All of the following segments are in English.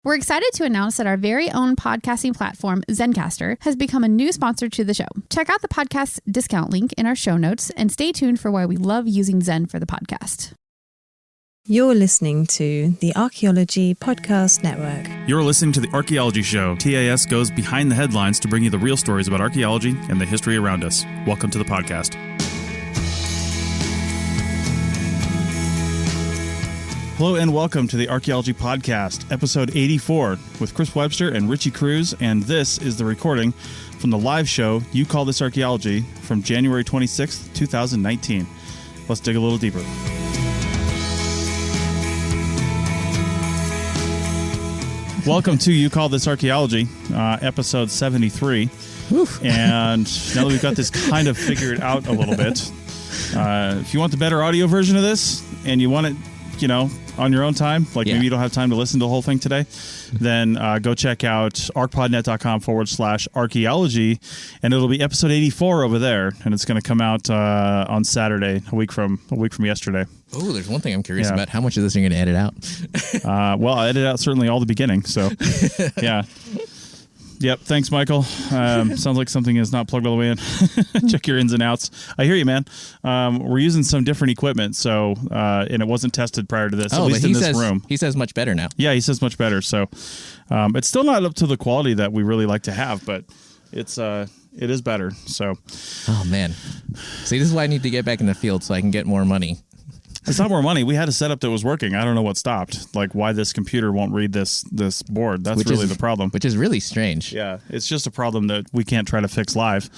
We're excited to announce that our very own podcasting platform, Zencastr, has become a new sponsor to the show. Check out the podcast's discount link in our show notes and stay tuned for why we love using Zen for the podcast. You're listening to the Archaeology Podcast Network. You're listening to the Archaeology Show. TAS goes behind the headlines to bring you the real stories about archaeology and the history around us. Welcome to the podcast. Hello and welcome to the Archaeology Podcast, episode 84, with Chris Webster and Richie Cruz, and this is the recording from the live show, You Call This Archaeology, from January 26th, 2019. Let's dig a little deeper. Welcome to You Call This Archaeology, episode 73. Oof. And now that we've got this kind of figured out a little bit, if you want the better audio version of this, and you want it, on your own time, maybe you don't have time to listen to the whole thing today, then go check out archpodnet.com/archaeology, and it'll be episode 84 over there, and it's going to come out on Saturday, a week from yesterday. Oh, there's one thing I'm curious about. How much of this are you going to edit out? Well, I edited out certainly all the beginning, so yeah. Yep. Thanks, Michael. Sounds like something is not plugged all the way in. Check your ins and outs. I hear you, man. We're using some different equipment, so and it wasn't tested prior to this, at least in this room. He says much better now. Yeah, he says much better. So it's still not up to the quality that we really like to have, but it is better. So. Oh, man. See, this is why I need to get back in the field so I can get more money. It's not more money. We had a setup that was working. I don't know what stopped. Like why this computer won't read this board. That's really the problem. Which is really strange. Yeah. It's just a problem that we can't try to fix live.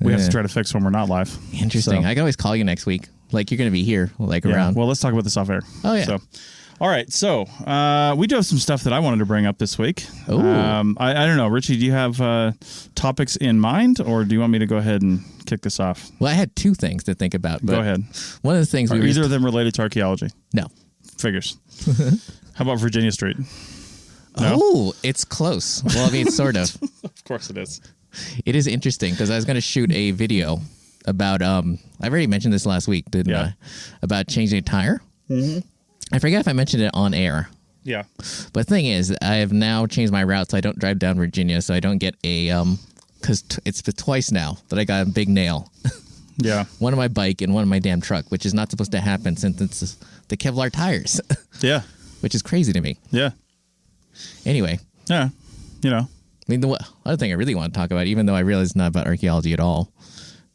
We have to try to fix when we're not live. Interesting. So. I can always call you next week. Like you're going to be here, around. Well, let's talk about this off air. Oh, yeah. So, all right. So we do have some stuff that I wanted to bring up this week. Oh. I don't know. Richie, do you have topics in mind, or do you want me to go ahead and kick this off? Well, I had two things to think about. But go ahead. One of the things Are either of them related to archaeology? No. Figures. How about Virginia Street? No? Oh, it's close. Well, I mean, sort of. Of course it is. It is interesting because I was going to shoot a video about, I've already mentioned this last week, didn't I? About changing a tire. Mm-hmm. I forget if I mentioned it on air. Yeah. But the thing is, I have now changed my route so I don't drive down Virginia, so I don't get a, because it's been twice now that I got a big nail. Yeah. One on my bike and one on my damn truck, which is not supposed to happen since it's the Kevlar tires. Yeah. Which is crazy to me. Yeah. Anyway. Yeah. I mean, the other thing I really want to talk about, even though I realize it's not about archaeology at all,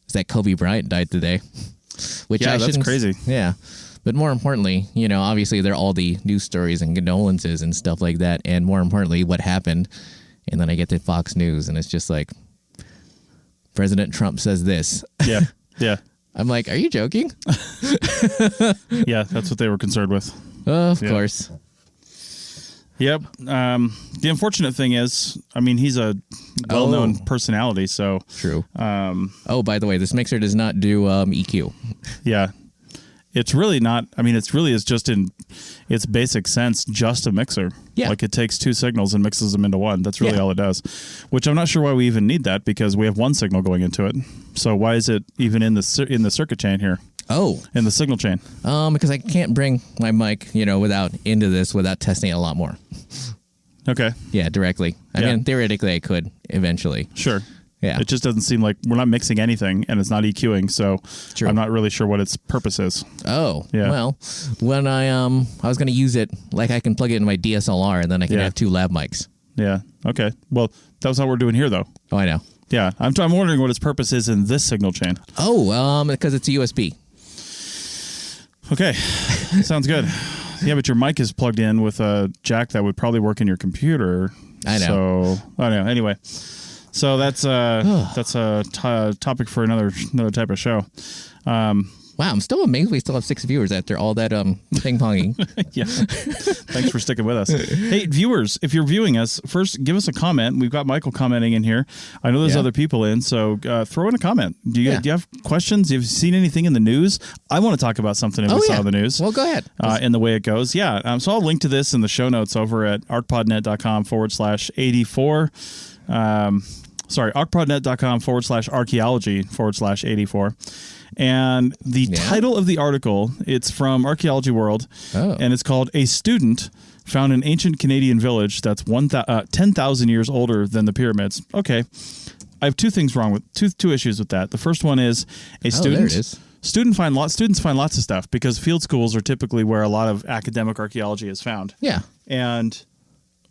is that Kobe Bryant died today. Which that's crazy. Yeah. But more importantly, obviously there are all the news stories and condolences and stuff like that. And more importantly, what happened. And then I get to Fox News and it's just like, President Trump says this. Yeah. Yeah. I'm like, are you joking? Yeah, that's what they were concerned with. Of course. Yep. The unfortunate thing is, he's a well-known personality, so... True. By the way, this mixer does not do EQ. Yeah. It's really not, it really is just in its basic sense, just a mixer. Yeah. Like it takes two signals and mixes them into one. That's really all it does. Which I'm not sure why we even need that because we have one signal going into it. So why is it even in the circuit chain here? Oh. In the signal chain? Because I can't bring my mic, without testing it a lot more. Okay. Yeah, directly. Theoretically I could eventually. Sure. Yeah. It just doesn't seem like we're not mixing anything and it's not EQing, so True. I'm not really sure what its purpose is. Oh. Yeah. Well, when I was going to use it, I can plug it in my DSLR and then I can have two lav mics. Yeah. Okay. Well, that was what we're doing here, though. Oh, I know. Yeah. I'm wondering what its purpose is in this signal chain. Oh, because it's a USB. Okay. Sounds good. Yeah, but your mic is plugged in with a jack that would probably work in your computer. I know. So, I don't know. Anyway. So that's a topic for another type of show. Wow, I'm still amazed we still have 6 viewers after all that ping-ponging. Yeah. Thanks for sticking with us. Hey, viewers, if you're viewing us, first give us a comment. We've got Michael commenting in here. I know there's other people in, so throw in a comment. Do you have questions? Have you seen anything in the news? I want to talk about something we saw in the news. Well, go ahead. And the way it goes. Yeah. So I'll link to this in the show notes over at archpodnet.com/84. archpodnet.com/archaeology/84. And the title of the article, it's from Archaeology World, and it's called "A Student found an ancient Canadian village that's 10,000 years older than the pyramids. Okay. I have two things wrong with two issues with that. The first one is students find lots of stuff because field schools are typically where a lot of academic archaeology is found. Yeah. And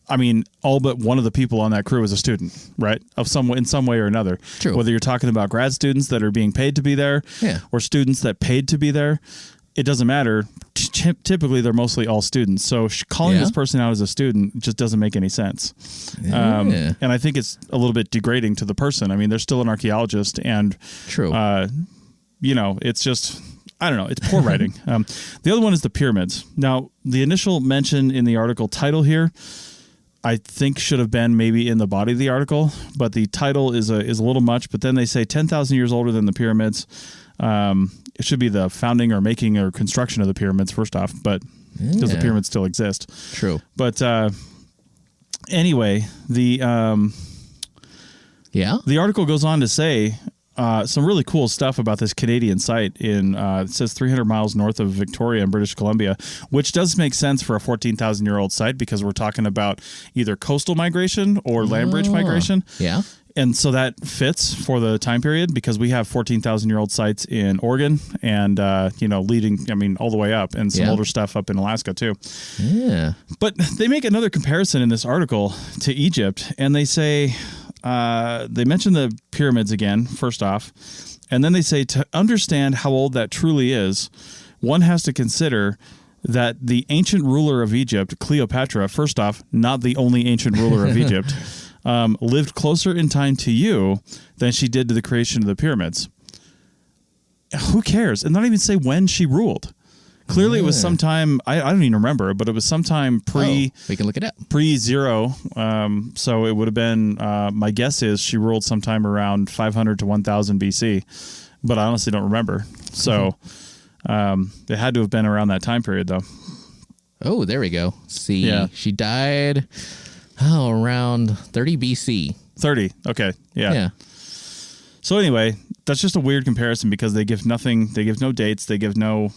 I mean, all but one of the people on that crew is a student, right? In some way or another. True. Whether you're talking about grad students that are being paid to be there, or students that paid to be there, it doesn't matter. Typically, they're mostly all students. So calling this person out as a student just doesn't make any sense. And I think it's a little bit degrading to the person. I mean, they're still an archaeologist, and true. It's just, I don't know. It's poor writing. The other one is the pyramids. Now, the initial mention in the article title here, I think should have been maybe in the body of the article, but the title is a little much. But then they say 10,000 years older than the pyramids. It should be the founding or making or construction of the pyramids first off, but because the pyramids still exist. True. But anyway, the article goes on to say some really cool stuff about this Canadian site it says 300 miles north of Victoria in British Columbia, which does make sense for a 14,000-year-old site because we're talking about either coastal migration or land bridge migration. Yeah. And so that fits for the time period because we have 14,000-year-old sites in Oregon and, leading, all the way up and some older stuff up in Alaska too. Yeah. But they make another comparison in this article to Egypt, and they say, they mention the pyramids again, first off, and then they say to understand how old that truly is, one has to consider that the ancient ruler of Egypt, Cleopatra, first off, not the only ancient ruler of Egypt, lived closer in time to you than she did to the creation of the pyramids. Who cares? And not even say when she ruled. Clearly, it was sometime, I don't even remember, but it was sometime we can look it up. Pre-zero. So it would have been, my guess is she ruled sometime around 500 to 1000 BC, but I honestly don't remember. So it had to have been around that time period, though. Oh, there we go. See, she died around 30 BC. 30. Okay. Yeah. So anyway, that's just a weird comparison because they give nothing. They give no dates. They give no,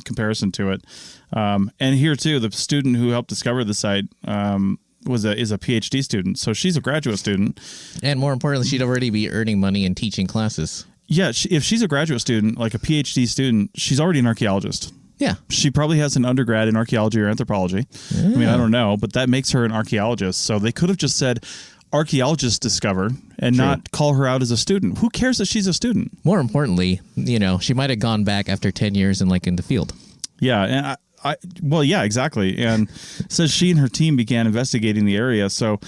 comparison to it. And here too, the student who helped discover the site is a PhD student. So she's a graduate student. And more importantly, she'd already be earning money and teaching classes. Yeah. If she's a graduate student, like a PhD student, she's already an archaeologist. Yeah. She probably has an undergrad in archaeology or anthropology. I mean, I don't know, but that makes her an archaeologist. So they could have just said archaeologists discover and not call her out as a student. Who cares that she's a student? More importantly, she might have gone back after 10 years and in the field. Yeah. And exactly. And says she and her team began investigating the area. So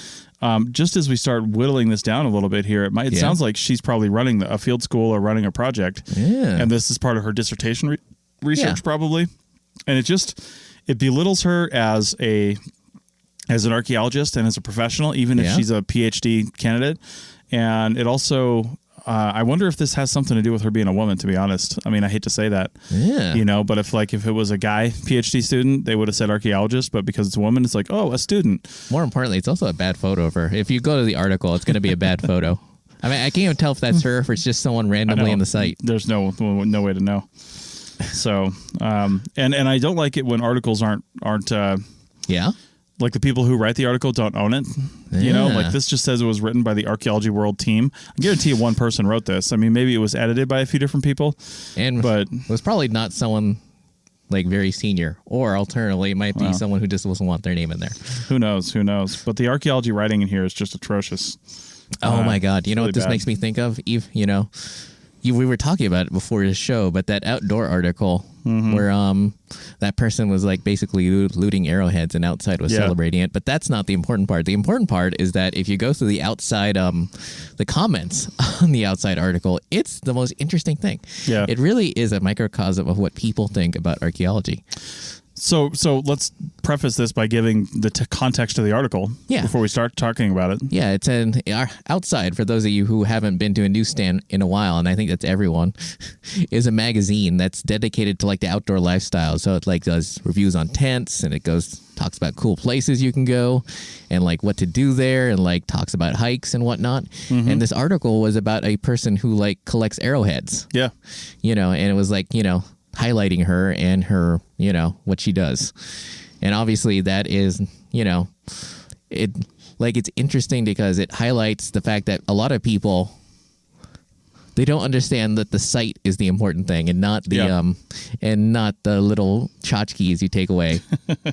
just as we start whittling this down a little bit here, it sounds like she's probably running a field school or running a project. Yeah. And this is part of her dissertation research probably. And it belittles her as an archaeologist and as a professional, even if she's a PhD candidate. And it also, I wonder if this has something to do with her being a woman, to be honest. I mean, I hate to say that, but if it was a guy PhD student, they would have said archaeologist, but because it's a woman, it's like, oh, a student. More importantly, it's also a bad photo of her. If you go to the article, it's going to be a bad photo. I mean, I can't even tell if that's her, if it's just someone randomly on the site. There's no way to know. So, and I don't like it when articles aren't like the people who write the article don't own it. Like this just says it was written by the Archaeology World team. I guarantee you one person wrote this. I mean, maybe it was edited by a few different people, but it was probably not someone very senior, or alternatively, it might be someone who just doesn't want their name in there. Who knows? But the archaeology writing in here is just atrocious. Oh my God. You know really what this makes me think of? Eve, we were talking about it before the show, but that outdoor article where that person was basically looting arrowheads and outside was celebrating it. But that's not the important part. The important part is that if you go through the outside, the comments on the outside article, it's the most interesting thing. Yeah. It really is a microcosm of what people think about archaeology. So let's preface this by giving the context of the article before we start talking about it. Yeah, it's outside, for those of you who haven't been to a newsstand in a while, and I think that's everyone, is a magazine that's dedicated to the outdoor lifestyle. So it does reviews on tents, and it talks about cool places you can go and what to do there, and talks about hikes and whatnot. Mm-hmm. And this article was about a person who collects arrowheads. Yeah. And it was highlighting her and her, what she does. And obviously that is, it's interesting because it highlights the fact that a lot of people, they don't understand that the site is the important thing and not the and not the little tchotchkes you take away.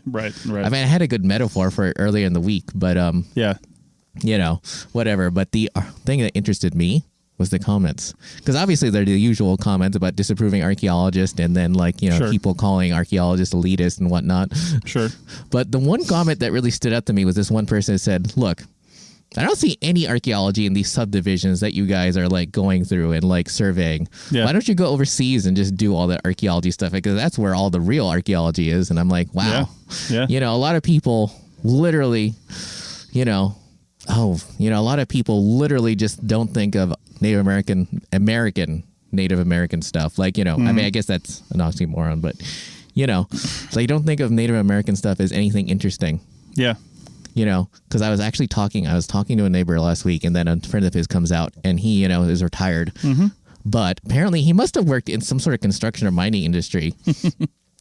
Right. I mean, I had a good metaphor for it earlier in the week, but whatever. But the thing that interested me was the comments, because obviously they're the usual comments about disapproving archaeologists and then Sure. people calling archaeologists elitist and whatnot. Sure. But the one comment that really stood out to me was this one person that said, "Look, I don't see any archaeology in these subdivisions that you guys are going through and surveying. Yeah. Why don't you go overseas and just do all that archaeology stuff? Because that's where all the real archaeology is." And I'm like, wow. Yeah. A lot of people literally, a lot of people literally just don't think of Native American stuff. I mean, I guess that's an oxymoron, but they don't think of Native American stuff as anything interesting. Yeah. Because I was talking to a neighbor last week, and then a friend of his comes out, and he, is retired. Mm-hmm. But apparently he must have worked in some sort of construction or mining industry,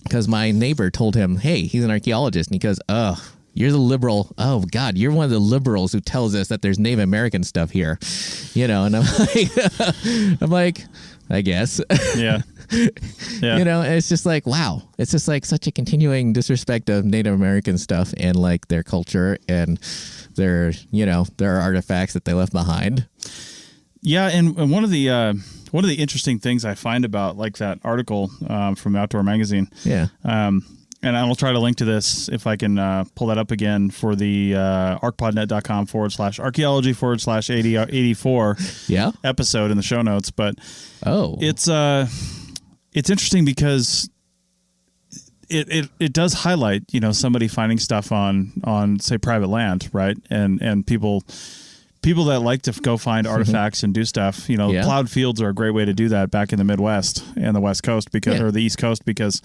because my neighbor told him, hey, he's an archaeologist, and he goes, you're the liberal. Oh God, you're one of the liberals who tells us that there's Native American stuff here, and I'm like, I guess. Yeah. Yeah. And it's just wow. It's just such a continuing disrespect of Native American stuff and their culture and their artifacts that they left behind. Yeah, and one of the interesting things I find about that article from Outdoor Magazine. Yeah. And I will try to link to this if I can pull that up again for the arcpodnet.com/archaeology/8084 episode in the show notes. But it's interesting because it does highlight, somebody finding stuff on say private land, right? And people that like to go find artifacts and do stuff, plowed fields are a great way to do that back in the Midwest and the West Coast or the East Coast, because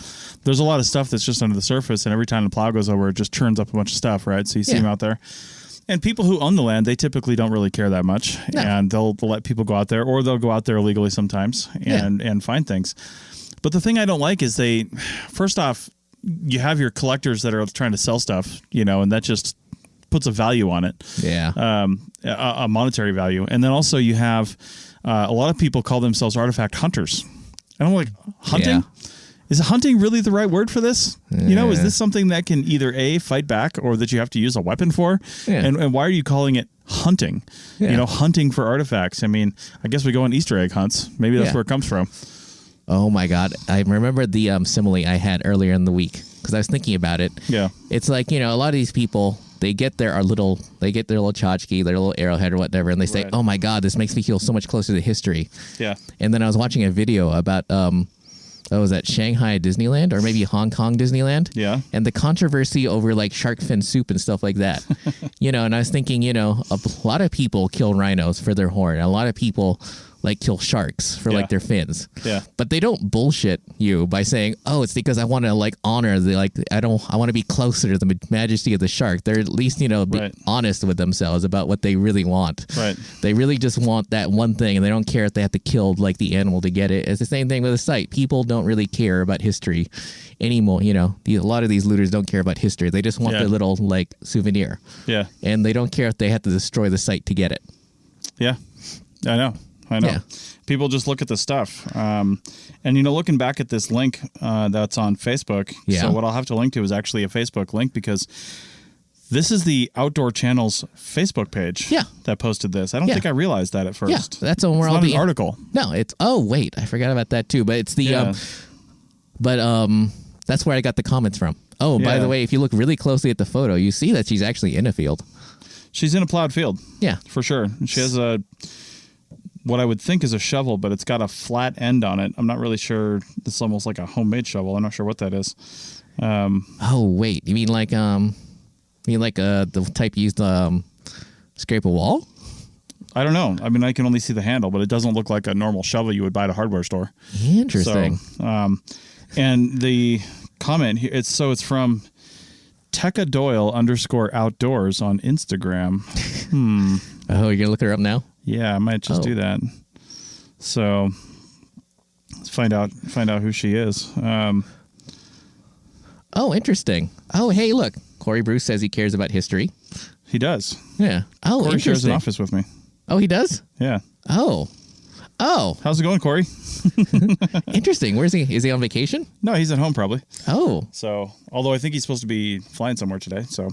there's a lot of stuff that's just under the surface, and every time the plow goes over, it just churns up a bunch of stuff, right? So you see them out there. And people who own the land, they typically don't really care that much, and they'll let people go out there, or they'll go out there illegally sometimes and find things. But the thing I don't like is first off, you have your collectors that are trying to sell stuff, and that just puts a value on it. Yeah. A monetary value. And then also you have a lot of people call themselves artifact hunters. And I'm like, hunting? Yeah. Is hunting really the right word for this? Yeah. Is this something that can either A, fight back, or that you have to use a weapon for? Yeah. And why are you calling it hunting? Yeah. Hunting for artifacts. I mean, I guess we go on Easter egg hunts. Maybe that's where it comes from. Oh my God. I remember the simile I had earlier in the week, because I was thinking about it. Yeah. It's a lot of these people, they get their little tchotchke, their little arrowhead or whatever, and they say, oh my God, this makes me feel so much closer to history. Yeah. And then I was watching a video about, was that Shanghai Disneyland or maybe Hong Kong Disneyland? Yeah. And the controversy over shark fin soup and stuff like that. And I was thinking, a lot of people kill rhinos for their horn. A lot of people kill sharks for their fins. Yeah. But they don't bullshit you by saying, oh, it's because I want to honor I want to be closer to the majesty of the shark. They're at least, be honest with themselves about what they really want. Right. They really just want that one thing, and they don't care if they have to kill the animal to get it. It's the same thing with a site. People don't really care about history anymore. A lot of these looters don't care about history. They just want their little souvenir. Yeah. And they don't care if they have to destroy the site to get it. Yeah. I know. Yeah. People just look at the stuff. And, looking back at this link that's on Facebook, so what I'll have to link to is actually a Facebook link, because this is the Outdoor Channel's Facebook page that posted this. I don't think I realized that at first. Yeah, that's on where I'll be. An article. No, it's, wait, I forgot about that too. But it's the, that's where I got the comments from. Oh, by the way, if you look really closely at the photo, you see that she's actually in a field. She's in a plowed field. Yeah. For sure. She has what I would think is a shovel, but it's got a flat end on it. I'm not really sure. It's almost like a homemade shovel. I'm not sure what that is. Wait. You mean the type used to scrape a wall? I don't know. I mean, I can only see the handle, but it doesn't look like a normal shovel you would buy at a hardware store. Interesting. So, and the comment here, it's from Tekka Doyle _outdoors on Instagram. Oh, you're gonna look her up now? Yeah, I might just do that. So let's find out who she is. Oh, interesting. Oh, hey, look. Corey Bruce says he cares about history. He does. Yeah. Oh, Corey shares interesting. an office with me. Oh, he does? Yeah. Oh. How's it going, Corey? Interesting. Where's he? Is he on vacation? No, he's at home probably. Oh. So, although I think he's supposed to be flying somewhere today, so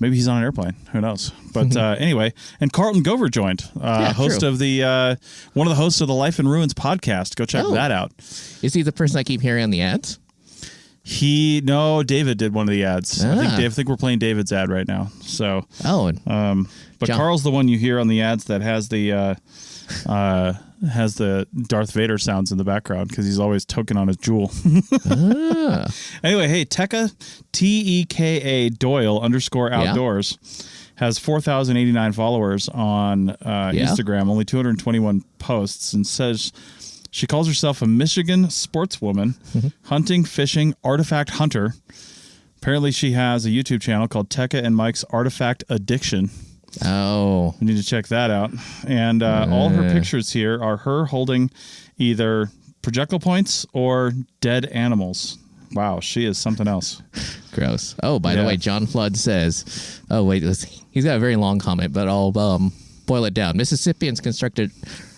maybe he's on an airplane. Who knows? But anyway, and Carlton Gover joined, host true. of the one of the hosts of the Life in Ruins podcast. Go check that out. Is he the person I keep hearing on the ads? David did one of the ads. I think we're playing David's ad right now. So, but John. Carl's the one you hear on the ads that has the Darth Vader sounds in the background because he's always toking on his jewel. Anyway, hey, Teka, Teka Doyle _outdoors has 4,089 followers on Instagram, only 221 posts, and says she calls herself a Michigan sportswoman, hunting, fishing, artifact hunter. Apparently, she has a YouTube channel called Teka and Mike's Artifact Addiction. Oh. We need to check that out. And all her pictures here are her holding either projectile points or dead animals. Wow, she is something else. Gross. Oh, by the way, John Flood says, he's got a very long comment, but I'll boil it down. Mississippians constructed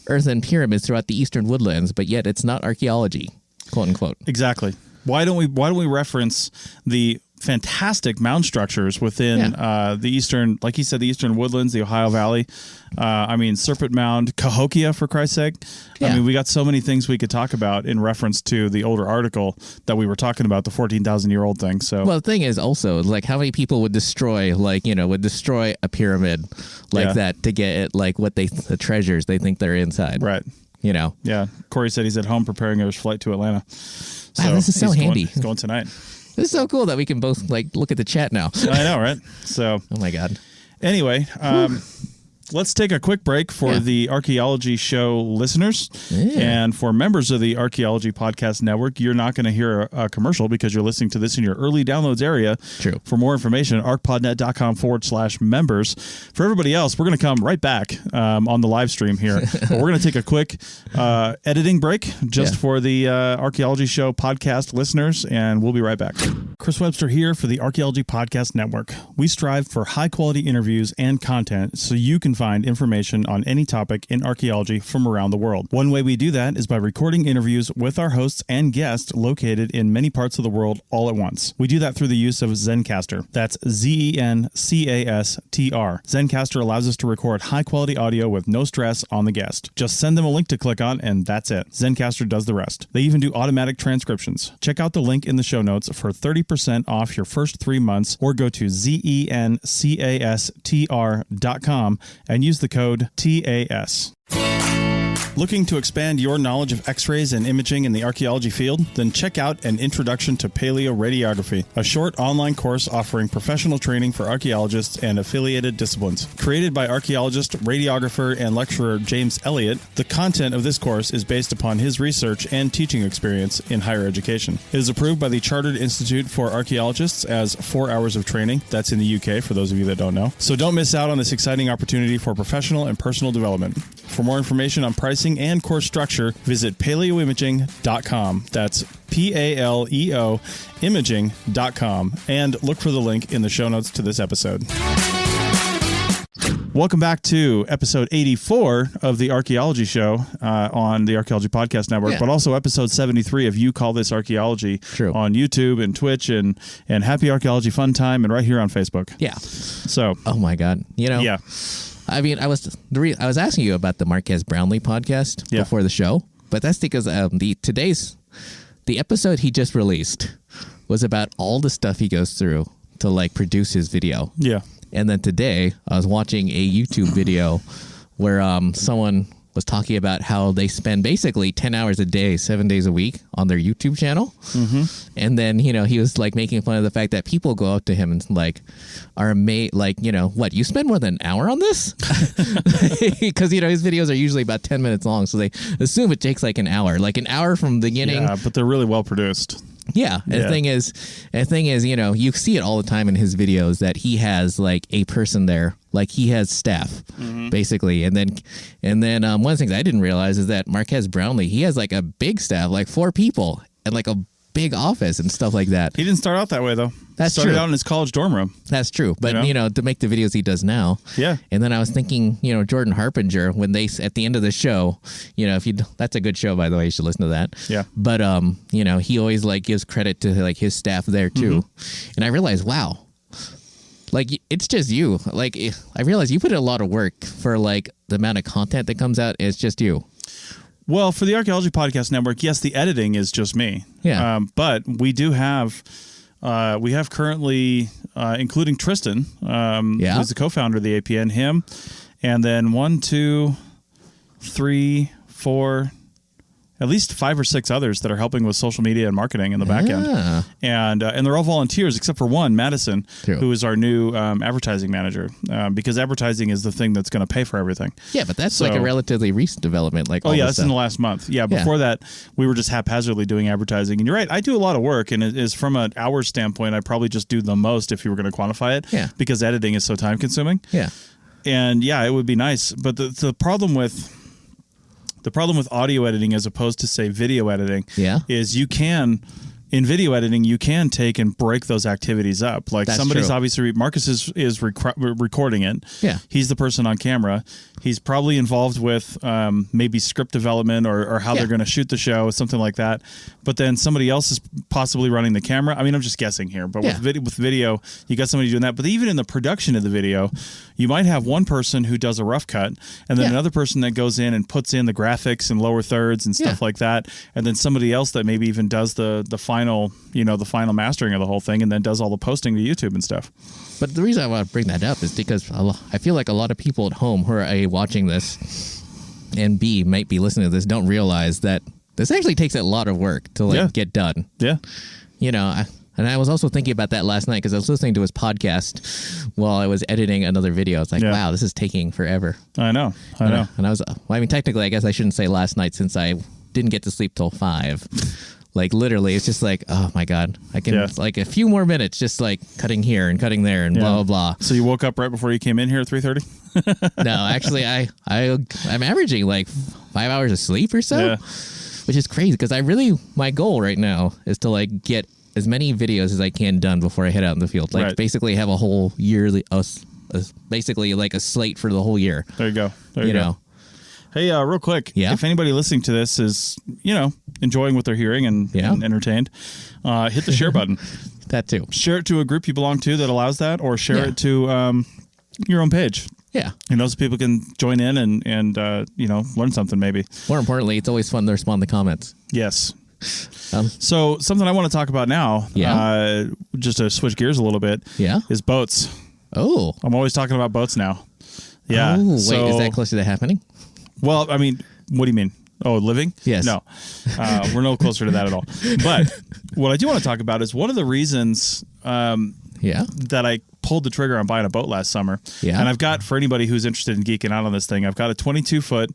earthen pyramids throughout the eastern woodlands, but yet it's not archaeology, quote unquote. Exactly. Why don't we reference the fantastic mound structures within the eastern, like he said, the eastern woodlands, the Ohio Valley. Serpent Mound, Cahokia, for Christ's sake. Yeah. I mean, we got so many things we could talk about in reference to the older article that we were talking about, the 14,000-year-old thing. So, well, the thing is also, like, how many people would destroy a pyramid like that to get the treasures they think they're inside. Right. Yeah. Corey said he's at home preparing his flight to Atlanta. Wow, this is so handy. He's going tonight. This is so cool that we can both look at the chat now. I know, right? So, oh my God. Anyway, let's take a quick break for the Archaeology Show listeners. Yeah. And for members of the Archaeology Podcast Network, you're not going to hear a commercial because you're listening to this in your early downloads area. True. For more information, arcpodnet.com/members. For everybody else, we're going to come right back on the live stream here. But we're going to take a quick editing break just for the Archaeology Show podcast listeners, and we'll be right back. Chris Webster here for the Archaeology Podcast Network. We strive for high-quality interviews and content so you can find information on any topic in archaeology from around the world. One way we do that is by recording interviews with our hosts and guests located in many parts of the world all at once. We do that through the use of Zencastr. That's Zencastr. Zencastr allows us to record high-quality audio with no stress on the guest. Just send them a link to click on, and that's it. Zencastr does the rest. They even do automatic transcriptions. Check out the link in the show notes for 30% off your first 3 months, or go to zencastr.com and use the code TAS. Looking to expand your knowledge of X-rays and imaging in the archaeology field? Then check out An Introduction to Paleoradiography, a short online course offering professional training for archaeologists and affiliated disciplines. Created by archaeologist, radiographer, and lecturer James Elliott, the content of this course is based upon his research and teaching experience in higher education. It is approved by the Chartered Institute for Archaeologists as 4 hours of training. That's in the UK, for those of you that don't know. So don't miss out on this exciting opportunity for professional and personal development. For more information on pricing and course structure, visit paleoimaging.com. That's PALEO imaging.com, and look for the link in the show notes to this episode. Welcome back to episode 84 of the Archaeology Show on the Archaeology Podcast Network, but also episode 73 of You Call This Archaeology on YouTube and Twitch and Happy Archaeology Fun Time and right here on Facebook. Yeah. So. Oh my God. I mean, I was asking you about the Marquez Brownlee podcast before the show, but that's because the episode he just released was about all the stuff he goes through to produce his video. Yeah. And then today I was watching a YouTube video where someone was talking about how they spend basically 10 hours a day, 7 days a week on their YouTube channel. Mm-hmm. And then, he was making fun of the fact that people go up to him and are amazed, what, you spend more than an hour on this? Because, his videos are usually about 10 minutes long. So they assume it takes an hour from the beginning. Yeah, but they're really well produced. Yeah. The thing is, you see it all the time in his videos that he has a person there, he has staff basically. And then one of the things I didn't realize is that Marquez Brownlee, he has a big staff, 4 people and a big office and stuff like that. He didn't start out that way, though. That's Started true. out in his college dorm room. That's true. But, to make the videos he does now. Yeah. And then I was thinking, Jordan Harbinger, when they, at the end of the show, that's a good show, by the way. You should listen to that. Yeah. But, he always gives credit to his staff there too. Mm-hmm. And I realized, wow, it's just you. I realized you put in a lot of work for the amount of content that comes out. It's just you. Well, for the Archaeology Podcast Network, yes, the editing is just me. Yeah. But we do have... we have currently, including Tristan, who's the co-founder of the APN, him, and then 1, 2, 3, 4, at least 5 or 6 others that are helping with social media and marketing in the back end. And they're all volunteers except for one, Madison, who is our new advertising manager, because advertising is the thing that's going to pay for everything. Yeah, but that's a relatively recent development. That's in the last month. Yeah, before that, we were just haphazardly doing advertising. And you're right, I do a lot of work, and it is from an hour standpoint, I probably just do the most if you were going to quantify it, because editing is so time consuming. Yeah. And it would be nice. But the problem with audio editing as opposed to, say, video editing is in video editing, you can take and break those activities up. That's somebody's true. obviously, Marcus is recording it. Yeah. He's the person on camera. He's probably involved with maybe script development or how they're going to shoot the show, something like that. But then somebody else is possibly running the camera. I mean, I'm just guessing here. But with video, you got somebody doing that. But even in the production of the video, you might have one person who does a rough cut, and then another person that goes in and puts in the graphics and lower thirds and stuff like that. And then somebody else that maybe even does the final mastering of the whole thing, and then does all the posting to YouTube and stuff. But the reason I want to bring that up is because I feel like a lot of people at home who are A, watching this, and B, might be listening to this, don't realize that this actually takes a lot of work to get done. Yeah. And I was also thinking about that last night because I was listening to his podcast while I was editing another video. It's like, wow, this is taking forever. I know. And I was, technically, I guess I shouldn't say last night since I didn't get to sleep till 5. Literally, it's just oh my God, I can a few more minutes, just cutting here and cutting there and blah, blah, blah. So you woke up right before you came in here at 3:30? No, actually, I'm averaging 5 hours of sleep or so, which is crazy because my goal right now is to get as many videos as I can done before I head out in the field. Basically have a whole yearly, basically a slate for the whole year. There you go. There you go. Hey, real quick, if anybody listening to this is, enjoying what they're hearing and entertained, hit the share button. That too. Share it to a group you belong to that allows that, or share it to your own page. Yeah. So people can join in and learn something maybe. More importantly, it's always fun to respond to comments. Yes. So something I want to talk about now, just to switch gears a little bit, is boats. Oh. I'm always talking about boats now. Yeah. Oh, wait, is that closer to happening? Well, I mean, what do you mean? Oh, living? Yes. No, we're no closer to that at all. But what I do want to talk about is one of the reasons that I pulled the trigger on buying a boat last summer. Yeah. And I've got, for anybody who's interested in geeking out on this thing, I've got a 22-foot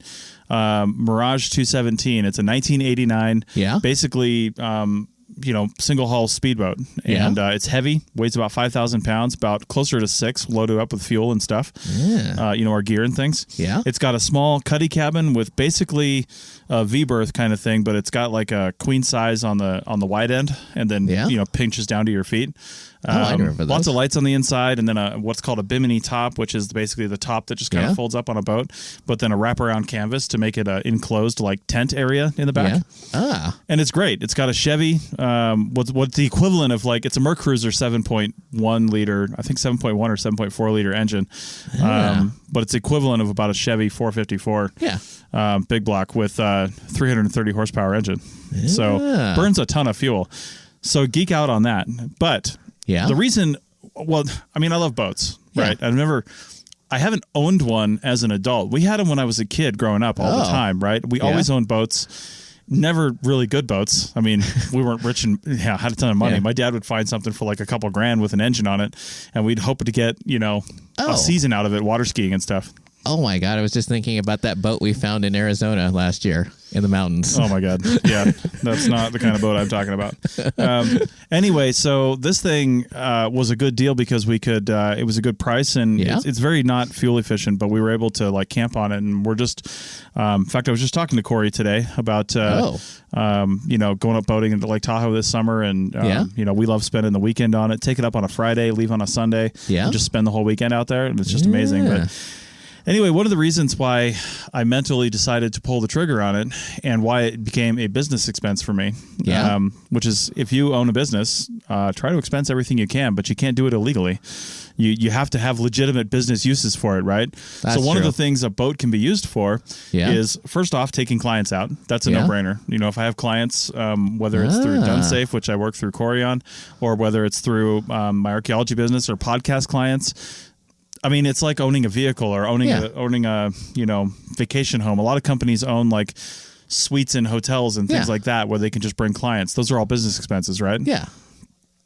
Mirage 217. It's a 1989. Yeah. Basically, single hull speedboat, and it's heavy, weighs about 5,000 pounds, about closer to 6, loaded up with fuel and stuff. Yeah. Our gear and things. Yeah. It's got a small cuddy cabin with basically a V-berth kind of thing, but it's got a queen size on the wide end, and then pinches down to your feet. I remember those. Lots of lights on the inside, and then what's called a bimini top, which is basically the top that just kind of folds up on a boat, but then a wraparound canvas to make it an enclosed tent area in the back. Yeah. And it's great. It's got a Chevy, what's the equivalent of it's a Mercruiser 7.1 liter, I think 7.1 or 7.4 liter engine, but it's equivalent of about a Chevy 454. Yeah. Big block with 330 horsepower engine. Yeah. So burns a ton of fuel. So geek out on that, but. Yeah. The reason, I love boats, right? I haven't owned one as an adult. We had them when I was a kid growing up all the time, right? We always owned boats, never really good boats. I mean, we weren't rich and had a ton of money. Yeah. My dad would find something for a couple grand with an engine on it, and we'd hope to get, a season out of it, water skiing and stuff. Oh my God. I was just thinking about that boat we found in Arizona last year in the mountains. Oh my God. Yeah. That's not the kind of boat I'm talking about. Anyway, so this thing was a good deal because we could, it was a good price, and it's very not fuel efficient, but we were able to like camp on it. And we're just, in fact, I was just talking to Corey today about, going up boating into Lake Tahoe this summer. And, we love spending the weekend on it, take it up on a Friday, leave on a Sunday, and just spend the whole weekend out there. And it's just amazing. But anyway, one of the reasons why I mentally decided to pull the trigger on it and why it became a business expense for me, which is if you own a business, try to expense everything you can, but you can't do it illegally. You have to have legitimate business uses for it, right? So one of the things a boat can be used for is, first off, taking clients out. That's a no-brainer. If I have clients, whether it's through DoneSafe, which I work through Corey on, or whether it's through my archaeology business or podcast clients, I mean, it's like owning a vehicle or owning a vacation home. A lot of companies own like suites in hotels and things like that where they can just bring clients. Those are all business expenses, right? Yeah.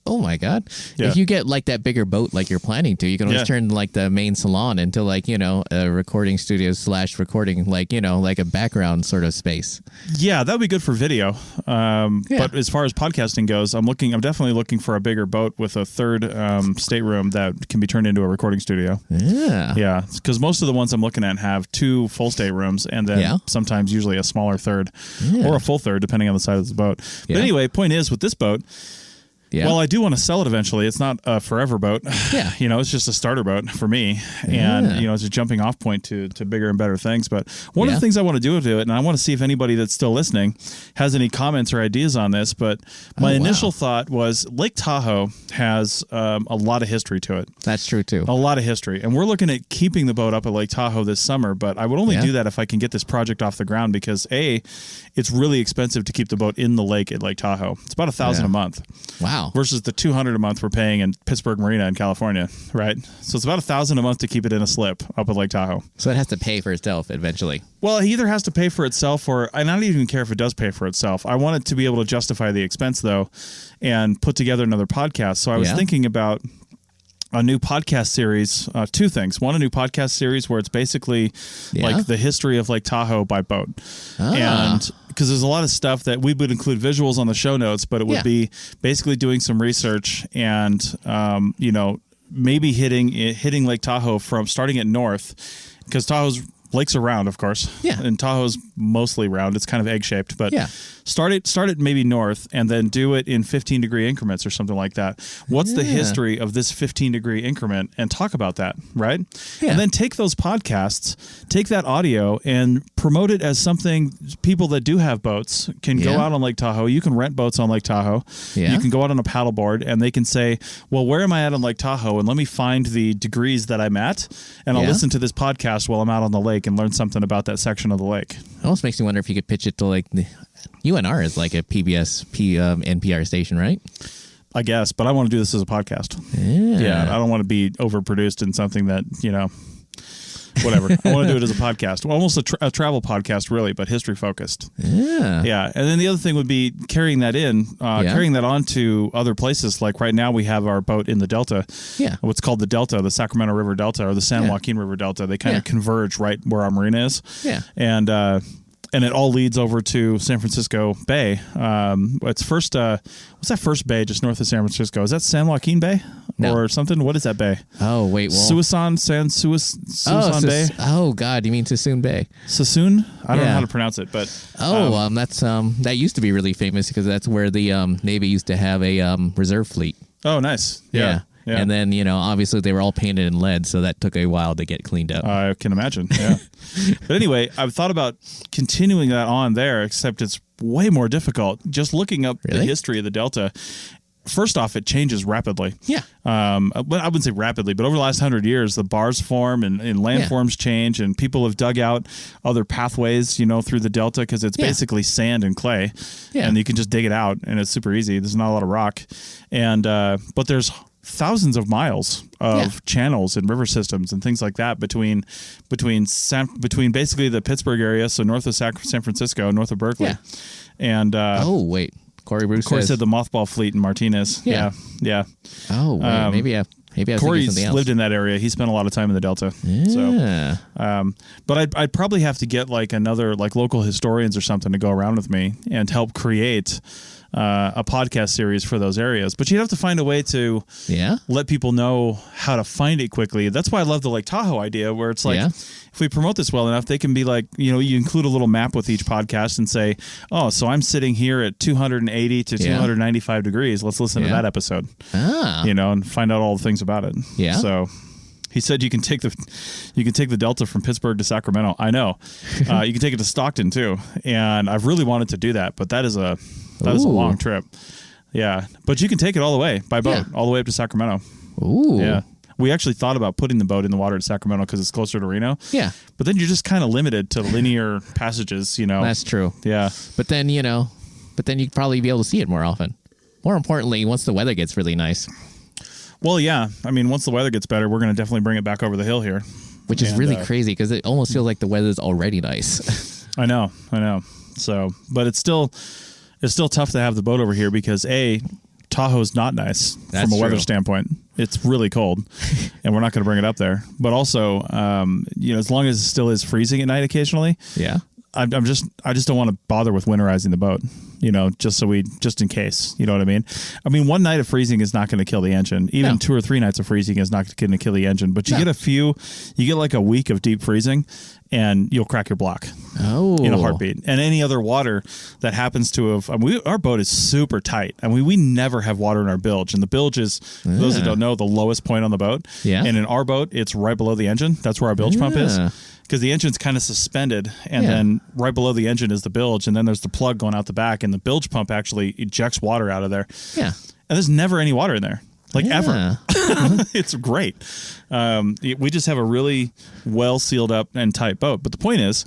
Oh my God. Yeah. If you get like that bigger boat like you're planning to, you can always turn like the main salon into like, a recording studio / recording, like, like a background sort of space. Yeah, that would be good for video. But as far as podcasting goes, I'm definitely looking for a bigger boat with a third stateroom that can be turned into a recording studio. Yeah. Yeah. Because most of the ones I'm looking at have 2 full staterooms and then sometimes usually a smaller third or a full third, depending on the size of the boat. But anyway, point is with this boat, well, I do want to sell it eventually. It's not a forever boat. Yeah. It's just a starter boat for me. And, it's a jumping off point to bigger and better things. But one of the things I want to do with it, and I want to see if anybody that's still listening has any comments or ideas on this, but my initial thought was Lake Tahoe has a lot of history to it. That's true, too. A lot of history. And we're looking at keeping the boat up at Lake Tahoe this summer, but I would only do that if I can get this project off the ground because, A, it's really expensive to keep the boat in the lake at Lake Tahoe. It's about $1,000 a month. Wow. Versus the $200 a month we're paying in Pittsburgh Marina in California, right? So it's about $1,000 a month to keep it in a slip up at Lake Tahoe. So it has to pay for itself eventually. Well, it either has to pay for itself or I don't even care if it does pay for itself. I want it to be able to justify the expense though and put together another podcast. So I was thinking about a new podcast series, 2 things. One, a new podcast series where it's basically like the history of Lake Tahoe by boat. And because there's a lot of stuff that we would include visuals on the show notes, but it would be basically doing some research and, maybe hitting Lake Tahoe from starting it north because Lakes are round, of course. Yeah. And Tahoe's mostly round. It's kind of egg-shaped. But start it maybe north and then do it in 15-degree increments or something like that. What's the history of this 15-degree increment? And talk about that, right? Yeah. And then take those podcasts, take that audio, and promote it as something people that do have boats can go out on Lake Tahoe. You can rent boats on Lake Tahoe. Yeah. You can go out on a paddleboard, and they can say, well, where am I at on Lake Tahoe? And let me find the degrees that I'm at, and I'll listen to this podcast while I'm out on the lake and learn something about that section of the lake. It almost makes me wonder if you could pitch it to like UNR is like a PBS NPR station, right? I guess, but I want to do this as a podcast. Yeah, I don't want to be overproduced in something that, whatever. I want to do it as a podcast. Well, almost a travel podcast, really, but history focused. Yeah. And then the other thing would be carrying that on to other places. Like right now we have our boat in the Delta. Yeah. What's called the Delta, the Sacramento River Delta or the San Joaquin River Delta. They kind of converge right where our marina is. Yeah. And it all leads over to San Francisco Bay. It's first, what's that first bay just north of San Francisco? Is that San Joaquin Bay or something? What is that bay? Oh, wait. Suisun Bay? Oh, God. You mean Suisun Bay? Suisun? I don't know how to pronounce it, but. That's that used to be really famous because that's where the Navy used to have a reserve fleet. Oh, nice. Yeah. Yeah. And then, obviously they were all painted in lead, so that took a while to get cleaned up. I can imagine, yeah. But anyway, I've thought about continuing that on there, except it's way more difficult. Just looking up the history of the Delta, first off, it changes rapidly. Yeah. But I wouldn't say rapidly, but over the last 100 years, the bars form and landforms change, and people have dug out other pathways, through the Delta because it's basically sand and clay, and you can just dig it out, and it's super easy. There's not a lot of rock, and but there's thousands of miles of channels and river systems and things like that between basically the Pittsburgh area, so north of San Francisco, north of Berkeley, and Corey Bruce said the mothball fleet in Martinez. Yeah. Oh, wait, maybe Maybe I was Corey's thinking something else. lived in that area. He spent a lot of time in the Delta. Yeah. So, but I'd probably have to get like another like local historians or something to go around with me and help create a podcast series for those areas. But you'd have to find a way to let people know how to find it quickly. That's why I love the Lake Tahoe idea, where it's like, if we promote this well enough, they can be like, you include a little map with each podcast and say, oh, so I'm sitting here at 280 to 295 degrees. Let's listen to that episode, and find out all the things about it. Yeah. So he said you can take the Delta from Pittsburgh to Sacramento. I know. You can take it to Stockton too. And I've really wanted to do that, but that is a long trip. Yeah. But you can take it all the way by boat, all the way up to Sacramento. Ooh. Yeah. We actually thought about putting the boat in the water at Sacramento because it's closer to Reno. Yeah. But then you're just kind of limited to linear passages, That's true. Yeah. But then, you'd probably be able to see it more often. More importantly, once the weather gets really nice. Well, yeah. I mean, once the weather gets better, we're going to definitely bring it back over the hill here. Which is really crazy because it almost feels like the weather's already nice. I know. So, but it's still tough to have the boat over here because Tahoe's not nice from a weather standpoint. It's really cold, and we're not going to bring it up there. But also, as long as it still is freezing at night occasionally, I just don't want to bother with winterizing the boat. Just in case. You know what I mean? I mean, one night of freezing is not going to kill the engine. Even 2 or 3 nights of freezing is not going to kill the engine. But you get like a week of deep freezing, and you'll crack your block in a heartbeat. And any other water that happens to have, our boat is super tight. We never have water in our bilge. And the bilge is, for those that don't know, the lowest point on the boat. Yeah. And in our boat, it's right below the engine. That's where our bilge pump is. Because the engine's kind of suspended, and then right below the engine is the bilge, and then there's the plug going out the back, and the bilge pump actually ejects water out of there. Yeah. And there's never any water in there. Ever. It's great. We just have a really well sealed up and tight boat. But the point is,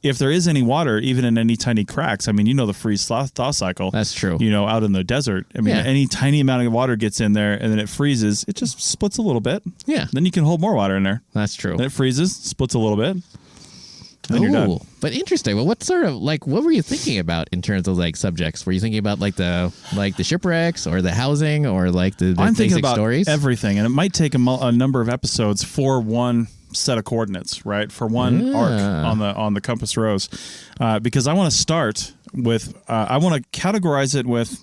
if there is any water, even in any tiny cracks, the freeze thaw cycle. That's true. Out in the desert. Any tiny amount of water gets in there and then it freezes. It just splits a little bit. Yeah. Then you can hold more water in there. That's true. Then it freezes, splits a little bit. Then you're done. But interesting. Well, what sort of what were you thinking about in terms of subjects? Were you thinking about the shipwrecks or the housing or the I'm thinking about stories? Everything, and it might take a number of episodes for one set of coordinates, right? For one arc on the compass rose, because I want to start with I want to categorize it with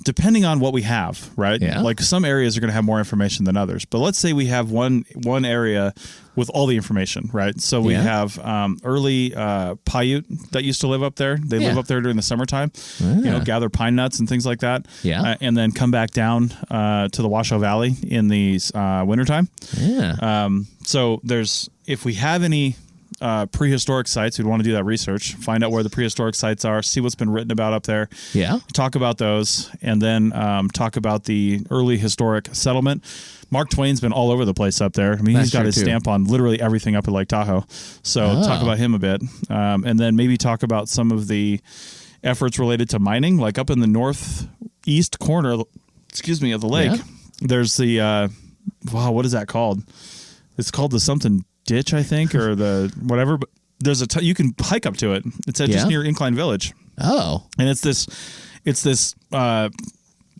depending on what we have, right? Yeah. Like some areas are going to have more information than others, but let's say we have one area with all the information, right? So we have early Paiute that used to live up there. They live up there during the summertime, gather pine nuts and things like that. Yeah. And then come back down to the Washoe Valley in the wintertime. Yeah. So if we have any prehistoric sites, we'd want to do that research, find out where the prehistoric sites are, see what's been written about up there. Yeah. Talk about those, and then talk about the early historic settlement. Mark Twain's been all over the place up there. He's got his stamp on literally everything up at Lake Tahoe. So talk about him a bit. And then maybe talk about some of the efforts related to mining, like up in the northeast corner, of the lake. Yeah. There's the, what is that called? It's called the something ditch, I think, or the whatever. But there's you can hike up to it. It's just near Incline Village. Oh. And it's this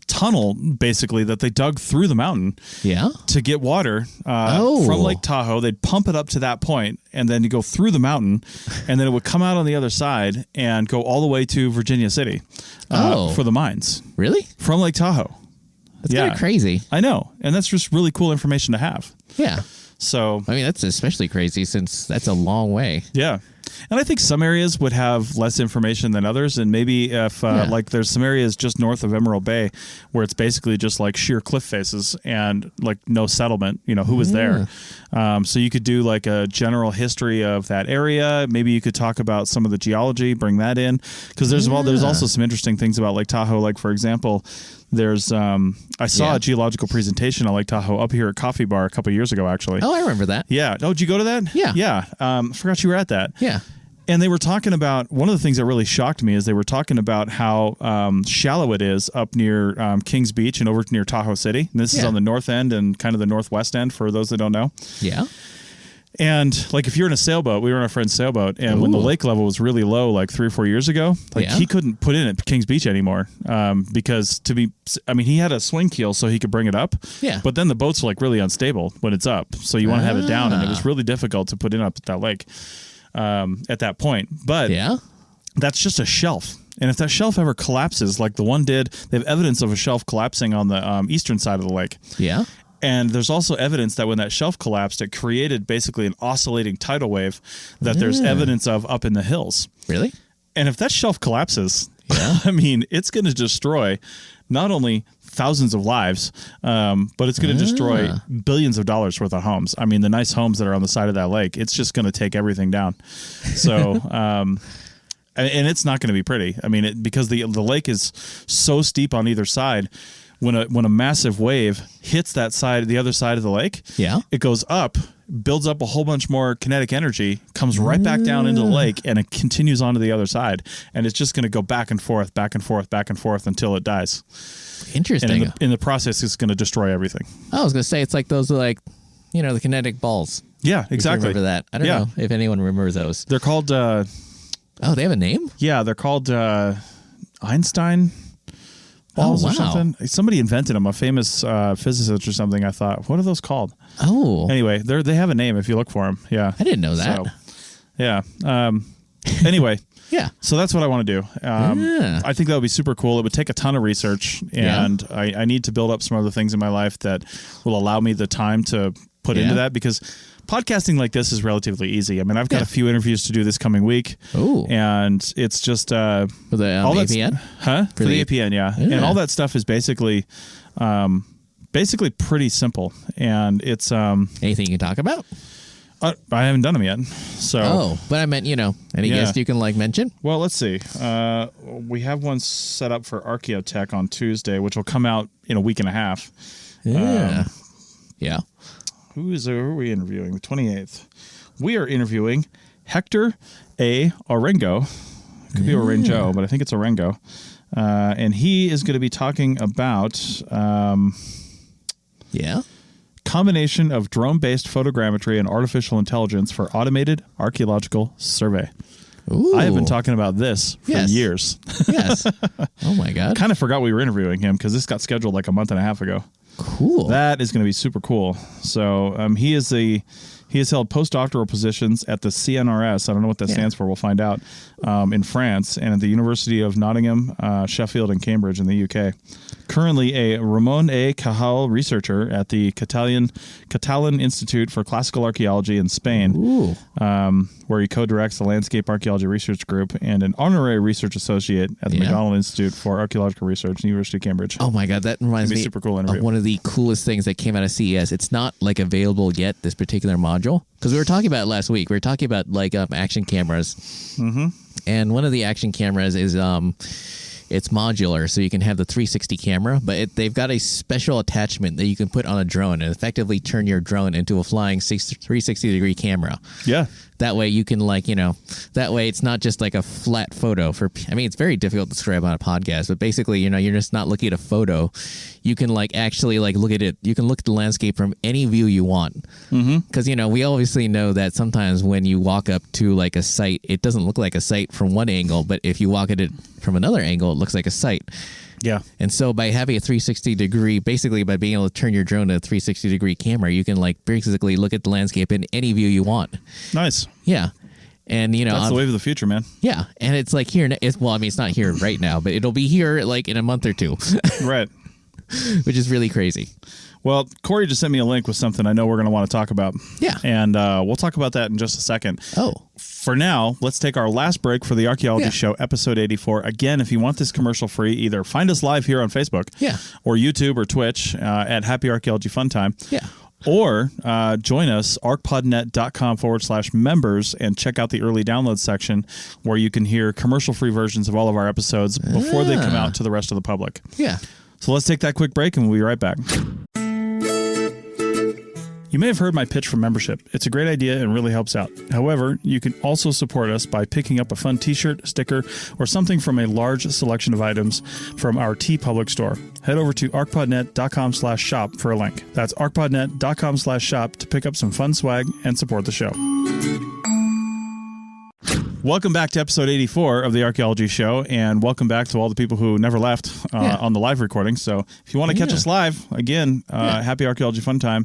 tunnel basically that they dug through the mountain to get water from Lake Tahoe. They'd pump it up to that point, and then you go through the mountain, and then it would come out on the other side and go all the way to Virginia City for the mines. Really? From Lake Tahoe. That's kind of crazy. I know. And that's just really cool information to have. Yeah. So that's especially crazy since that's a long way. Yeah. And I think some areas would have less information than others. And maybe if there's some areas just north of Emerald Bay where it's basically just like sheer cliff faces and like no settlement, who was there. So you could do like a general history of that area. Maybe you could talk about some of the geology, bring that in. Because there's also some interesting things about Lake Tahoe. Like, for example, there's I saw a geological presentation on Lake Tahoe up here at Coffee Bar a couple of years ago, actually. Oh, I remember that. Yeah. Oh, did you go to that? Yeah. Yeah. Forgot you were at that. Yeah. And they were talking about, one of the things that really shocked me is they were talking about how shallow it is up near Kings Beach and over near Tahoe City. And this is on the north end and kind of the northwest end for those that don't know. Yeah. And like if you're in a sailboat, we were on a friend's sailboat, and when the lake level was really low, like 3 or 4 years ago, like he couldn't put in at Kings Beach anymore because he had a swing keel so he could bring it up. Yeah. But then the boats are like really unstable when it's up, so you want to have it down, and it was really difficult to put in up at that lake at that point. But that's just a shelf. And if that shelf ever collapses, like the one did, they have evidence of a shelf collapsing on the eastern side of the lake. Yeah. And there's also evidence that when that shelf collapsed, it created basically an oscillating tidal wave that there's evidence of up in the hills. Really? And if that shelf collapses, I mean, it's going to destroy not only thousands of lives, but it's going to destroy billions of dollars worth of homes. I mean, the nice homes that are on the side of that lake, it's just going to take everything down. So, and it's not going to be pretty. I mean, because the lake is so steep on either side. When a massive wave hits the other side of the lake, it goes up, builds up a whole bunch more kinetic energy, comes right back down into the lake, and it continues on to the other side. And it's just going to go back and forth, back and forth, back and forth until it dies. Interesting. And in the process, it's going to destroy everything. I was going to say, it's like those the kinetic balls. Yeah, exactly. Remember that? I don't know if anyone remembers those. They're called... they have a name? Yeah, they're called Einstein... balls or something. Somebody invented them, a famous physicist or something. I thought, what are those called? Oh. Anyway, they have a name if you look for them. Yeah. I didn't know that. So, yeah. Anyway. Yeah. So that's what I want to do. I think that would be super cool. It would take a ton of research, and I need to build up some other things in my life that will allow me the time to put into that, because podcasting like this is relatively easy. I mean, I've got a few interviews to do this coming week. Ooh. And it's just... for the APN? Huh? For the APN, yeah. And all that stuff is basically pretty simple. And it's... anything you can talk about? I haven't done them yet. So. But I meant, any guest you can mention? Well, let's see. We have one set up for Archaeotech on Tuesday, which will come out in a week and a half. Yeah. Who are we interviewing? The 28th. We are interviewing Hector A. Orengo. Could be Orengo, but I think it's Orengo. And he is going to be talking about combination of drone-based photogrammetry and artificial intelligence for automated archaeological survey. Ooh. I have been talking about this for years. Yes. Oh, my God. Kind of forgot we were interviewing him because this got scheduled like a month and a half ago. Cool. That is going to be super cool. So he has held postdoctoral positions at the CNRS. I don't know what that stands for. We'll find out. In France and at the University of Nottingham, Sheffield, and Cambridge in the UK. Currently a Ramon A. Cajal researcher at the Catalan Institute for Classical Archaeology in Spain, where he co-directs the Landscape Archaeology Research Group, and an honorary research associate at the McDonald Institute for Archaeological Research, University of Cambridge. Oh my God, that reminds me super cool interview. Of one of the coolest things that came out of CES. It's not available yet, this particular module, because we were talking about it last week. We were talking about action cameras, and one of the action cameras is it's modular, so you can have the 360 camera, but they've got a special attachment that you can put on a drone and effectively turn your drone into a flying 360-degree camera. Yeah. That way you can that way it's not just like a flat photo it's very difficult to describe on a podcast, but basically, you're just not looking at a photo. You can actually look at it. You can look at the landscape from any view you want. Because, we obviously know that sometimes when you walk up to a site, it doesn't look like a site from one angle, but if you walk at it from another angle, it looks like a site. Yeah. And so by having a 360-degree, basically by being able to turn your drone to a 360-degree camera, you can basically look at the landscape in any view you want. Nice. Yeah. And, that's the wave of the future, man. Yeah. And it's here. It's not here right now, but it'll be here in a month or two. Right. Which is really crazy. Well, Corey just sent me a link with something I know we're going to want to talk about. Yeah. And we'll talk about that in just a second. Oh. For now, let's take our last break for the Archaeology Show, episode 84. Again, if you want this commercial free, either find us live here on Facebook or YouTube or Twitch at Happy Archaeology Fun Time. Yeah. Or join us, arcpodnet.com/members, and check out the early download section where you can hear commercial-free versions of all of our episodes before they come out to the rest of the public. Yeah. So let's take that quick break and we'll be right back. You may have heard my pitch for membership. It's a great idea and really helps out. However, you can also support us by picking up a fun t-shirt, sticker, or something from a large selection of items from our TeePublic store. Head over to arcpodnet.com/shop for a link. That's arcpodnet.com/shop to pick up some fun swag and support the show. Welcome back to episode 84 of the Archaeology Show, and welcome back to all the people who never left on the live recording. So if you want to catch us live, again, Happy Archaeology Fun Time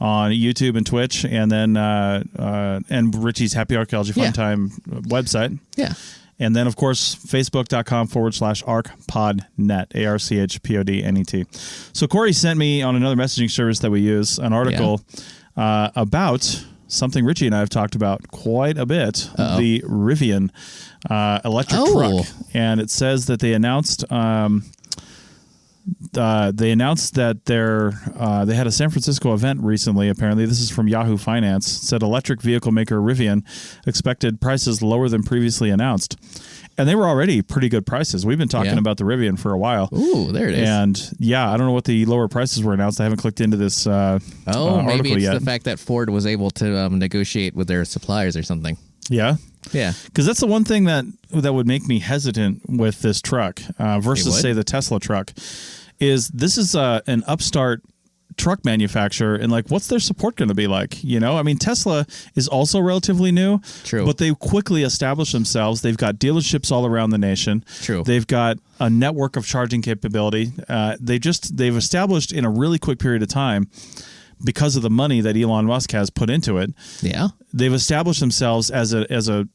on YouTube and Twitch, and then and Richie's Happy Archaeology Fun Time website. Yeah. And then, of course, facebook.com/archpodnet, ARCHPODNET. So Corey sent me on another messaging service that we use an article about something Richie and I have talked about quite a bit, the Rivian electric truck. And it says that they announced that they had a San Francisco event recently, apparently. This is from Yahoo Finance. It said electric vehicle maker Rivian expected prices lower than previously announced. And they were already pretty good prices. We've been talking about the Rivian for a while. Ooh, there it is. And I don't know what the lower prices were announced. I haven't clicked into this article maybe it's yet. the fact that Ford was able to negotiate with their suppliers or something. Yeah? Yeah. Because that's the one thing that would make me hesitant with this truck versus, say, the Tesla truck, is this is an upstart truck manufacturer, and like, what's their support going to be like? You know, I mean, Tesla is also relatively new. True. But they quickly established themselves. They've got dealerships all around the nation. True. They've got a network of charging capability. They've established in a really quick period of time, because of the money that Elon Musk has put into it. Yeah. They've established themselves as an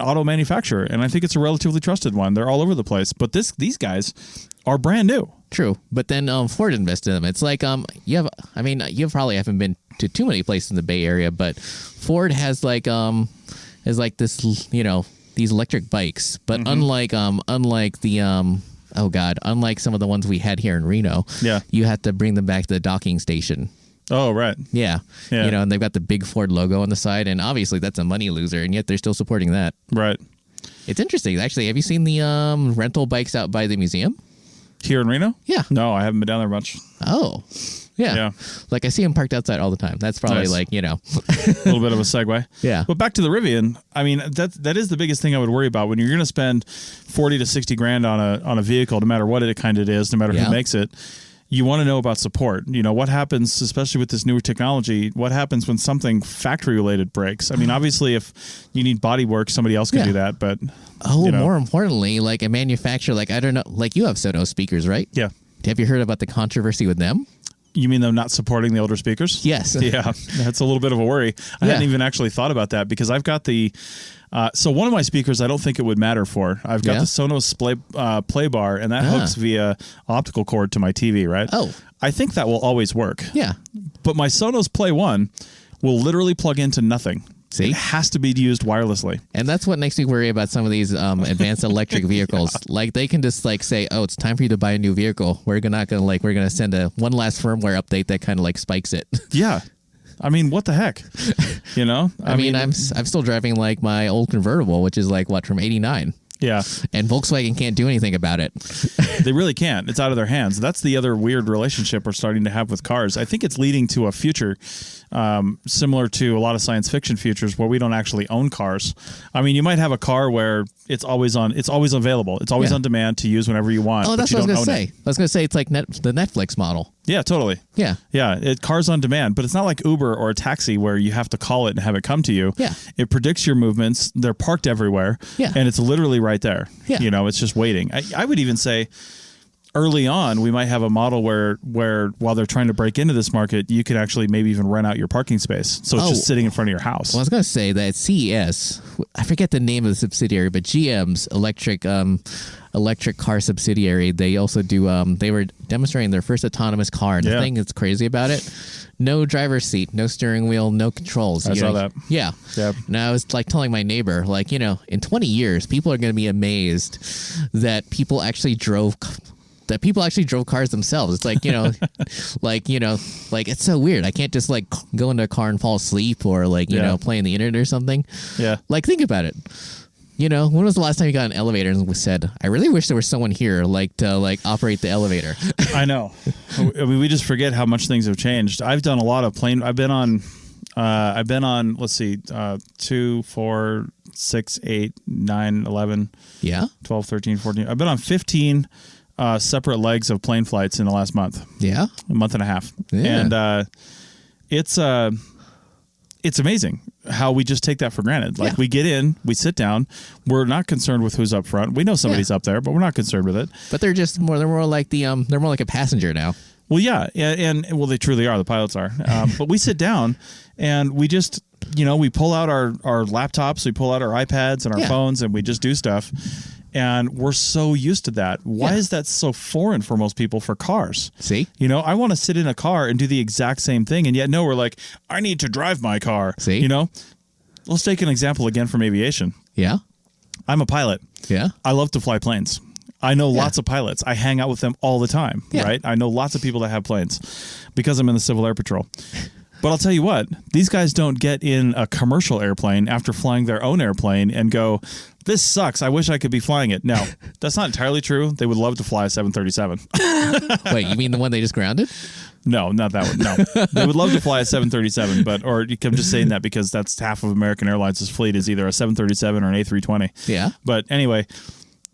auto manufacturer, and I think it's a relatively trusted one. They're all over the place, but these guys are brand new. True, but then Ford invested in them. It's like you probably haven't been to too many places in the Bay Area, but Ford has this, these electric bikes. But unlike some of the ones we had here in Reno, you have to bring them back to the docking station. Oh, right. Yeah. And they've got the big Ford logo on the side, and obviously that's a money loser, and yet they're still supporting that. Right. It's interesting. Actually, have you seen the rental bikes out by the museum? Here in Reno? Yeah. No, I haven't been down there much. Oh. Yeah. Like, I see them parked outside all the time. That's probably nice. a little bit of a segue. Yeah. But back to the Rivian. I mean, that is the biggest thing I would worry about when you're going to spend 40 to 60 grand on a vehicle, no matter what it kind of is, no matter who makes it. You want to know about support. You know, what happens, especially with this newer technology, what happens when something factory-related breaks? I mean, obviously, if you need body work, somebody else can do that, but... more importantly, like a manufacturer, like, I don't know, like you have Sonos speakers, right? Yeah. Have you heard about the controversy with them? You mean them not supporting the older speakers? Yes. Yeah, that's a little bit of a worry. I hadn't even actually thought about that, because I've got the... so one of my speakers I don't think it would matter for. I've got the Sonos play bar, and that hooks via optical cord to my TV, right? Oh. I think that will always work. Yeah. But my Sonos Play 1 will literally plug into nothing. See? It has to be used wirelessly. And that's what makes me worry about some of these advanced electric vehicles. Like, they can just say, "Oh, it's time for you to buy a new vehicle. We're gonna send one last firmware update that kind of like spikes it." Yeah. I mean, what the heck? You know? I mean, I'm still driving like my old convertible, which is like from '89. Yeah. And Volkswagen can't do anything about it. They really can't. It's out of their hands. That's the other weird relationship we're starting to have with cars. I think it's leading to a future similar to a lot of science fiction futures where we don't actually own cars. I mean, you might have a car where it's always available. It's always on demand to use whenever you want. Oh, that's what I was going to say. I was going to say it's like the Netflix model. Yeah, totally. Yeah. Yeah, cars on demand, but it's not like Uber or a taxi where you have to call it and have it come to you. Yeah. It predicts your movements. They're parked everywhere. Yeah. And it's literally right there. Yeah. You know, it's just waiting. I would even say early on, we might have a model where while they're trying to break into this market, you could actually maybe even rent out your parking space. So it's just sitting in front of your house. Well, I was going to say that CES, I forget the name of the subsidiary, but GM's electric car subsidiary, they also do, they were demonstrating their first autonomous car. And the thing that's crazy about it, no driver's seat, no steering wheel, no controls. I saw that. Yeah. Yep. And I was like telling my neighbor, like, in 20 years, people are going to be amazed that people actually drove cars themselves. It's like, like it's so weird. I can't just like go into a car and fall asleep or like, play on the internet or something. Yeah. Like, think about it. You know, when was the last time you got an elevator and said, I really wish there was someone here to operate the elevator? I know. I mean, we just forget how much things have changed. I've done a lot of plane. I've been on, let's see, 2, 4, 6, 8, 9, 11, Yeah. 12, 13, 14. I've been on 15 separate legs of plane flights in the last month. Yeah. A month and a half. Yeah. And it's amazing how we just take that for granted. Like we get in, we sit down, we're not concerned with who's up front. We know somebody's up there, but we're not concerned with it. But they're more like they're more like a passenger now. Well, yeah, and they truly are. The pilots are. But we sit down and we just, we pull out our laptops, we pull out our iPads and our phones, and we just do stuff. And we're so used to that. Why is that so foreign for most people for cars? See? I want to sit in a car and do the exact same thing. And yet, no, we're like, I need to drive my car. See? Let's take an example again from aviation. Yeah. I'm a pilot. Yeah. I love to fly planes. I know lots of pilots. I hang out with them all the time, right? I know lots of people that have planes because I'm in the Civil Air Patrol. But I'll tell you what, these guys don't get in a commercial airplane after flying their own airplane and go, this sucks. I wish I could be flying it. No, that's not entirely true. They would love to fly a 737. Wait, you mean the one they just grounded? No, not that one. No, they would love to fly a 737, I'm just saying that because that's half of American Airlines' fleet is either a 737 or an A320. Yeah. But anyway,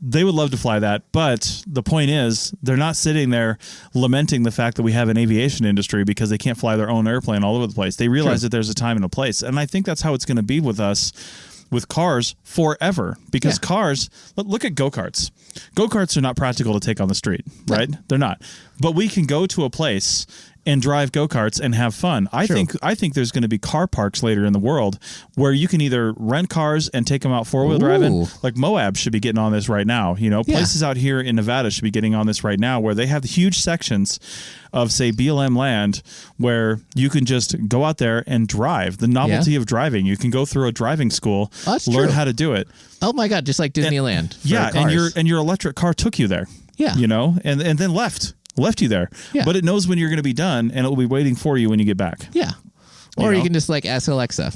they would love to fly that, but the point is they're not sitting there lamenting the fact that we have an aviation industry because they can't fly their own airplane all over the place. They realize that there's a time and a place, and I think that's how it's going to be with us with cars forever, because cars, look at go-karts. Go-karts are not practical to take on the street, right? No. They're not. But we can go to a place and drive go-karts and have fun. I think there's going to be car parks later in the world where you can either rent cars and take them out four-wheel driving. Like Moab should be getting on this right now. Places out here in Nevada should be getting on this right now, where they have huge sections of, say, BLM land where you can just go out there and drive. The novelty of driving. You can go through a driving school, learn how to do it. Oh my God, just like Disneyland. And your electric car took you there. Yeah. And then left you there. Yeah. But it knows when you're going to be done, and it will be waiting for you when you get back. Yeah. Or you can just ask Alexa.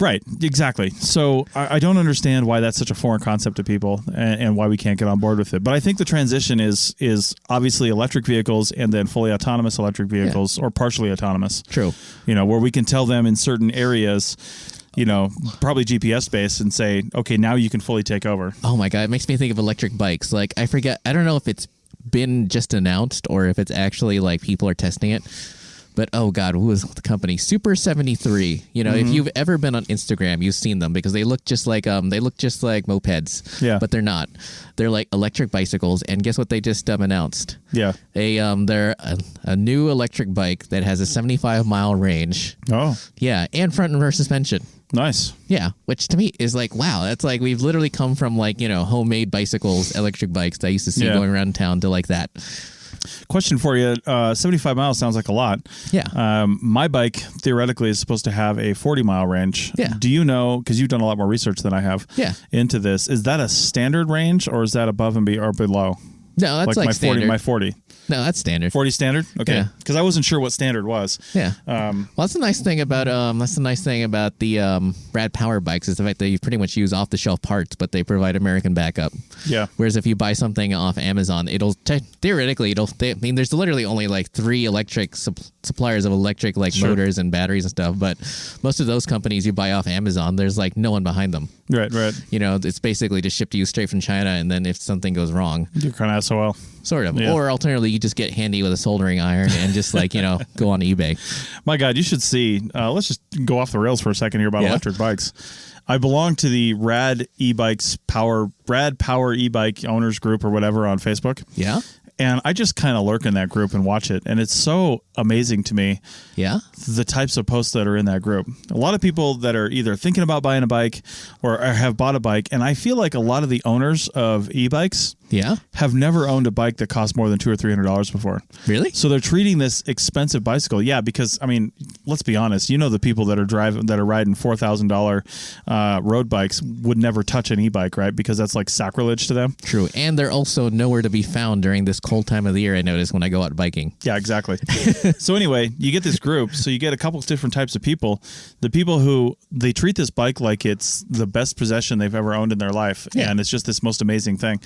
Right, exactly. So I don't understand why that's such a foreign concept to people, and why we can't get on board with it. But I think the transition is obviously electric vehicles and then fully autonomous electric vehicles or partially autonomous. True. Where we can tell them in certain areas, probably GPS based, and say, okay, now you can fully take over. Oh my God, it makes me think of electric bikes. I don't know if it's been just announced or if it's actually people are testing it, but oh God, who was the company? Super 73. If you've ever been on Instagram, you've seen them because they look just like mopeds. Yeah, but they're not. They're like electric bicycles. And guess what they just announced? Yeah, they're a new electric bike that has a 75-mile range. Oh, yeah, and front and rear suspension. Nice. Yeah, which to me is wow, that's we've literally come from homemade bicycles, electric bikes that I used to see going around town to that. Question for you. 75 miles sounds like a lot. Yeah. My bike theoretically is supposed to have a 40-mile range. Yeah. Do you know, because you've done a lot more research than I have into this, is that a standard range or is that above and below? No, that's my standard. 40, my 40. No, that's standard. 40 standard? Okay. Because I wasn't sure what standard was. Yeah. Well, that's the nice thing about the Rad Power bikes is the fact that you pretty much use off-the-shelf parts, but they provide American backup. Yeah. Whereas if you buy something off Amazon, theoretically there's literally only 3 electric suppliers of electric motors and batteries and stuff, but most of those companies you buy off Amazon, there's no one behind them. Right. It's basically just shipped to you straight from China, and then if something goes wrong, you're kind of SOL. Sort of. Yeah. Or alternatively, you just get handy with a soldering iron and just go on eBay. My God, you should see. Let's just go off the rails for a second here about electric bikes. I belong to the Rad Power e-bike owners group or whatever on Facebook. Yeah. And I just kind of lurk in that group and watch it. And it's so amazing to me. Yeah. The types of posts that are in that group. A lot of people that are either thinking about buying a bike or have bought a bike. And I feel like a lot of the owners of e-bikes Yeah. have never owned a bike that costs more than $200 or $300 before. Really? So they're treating this expensive bicycle. Yeah, because I mean, let's be honest. You know, the people that are riding $4,000 road bikes would never touch an e-bike, right? Because that's like sacrilege to them. True. And they're also nowhere to be found during this cold time of the year, I notice, when I go out biking. Yeah, exactly. So anyway, you get this group. So you get a couple different types of people. The people who they treat this bike like it's the best possession they've ever owned in their life. Yeah. And it's just this most amazing thing,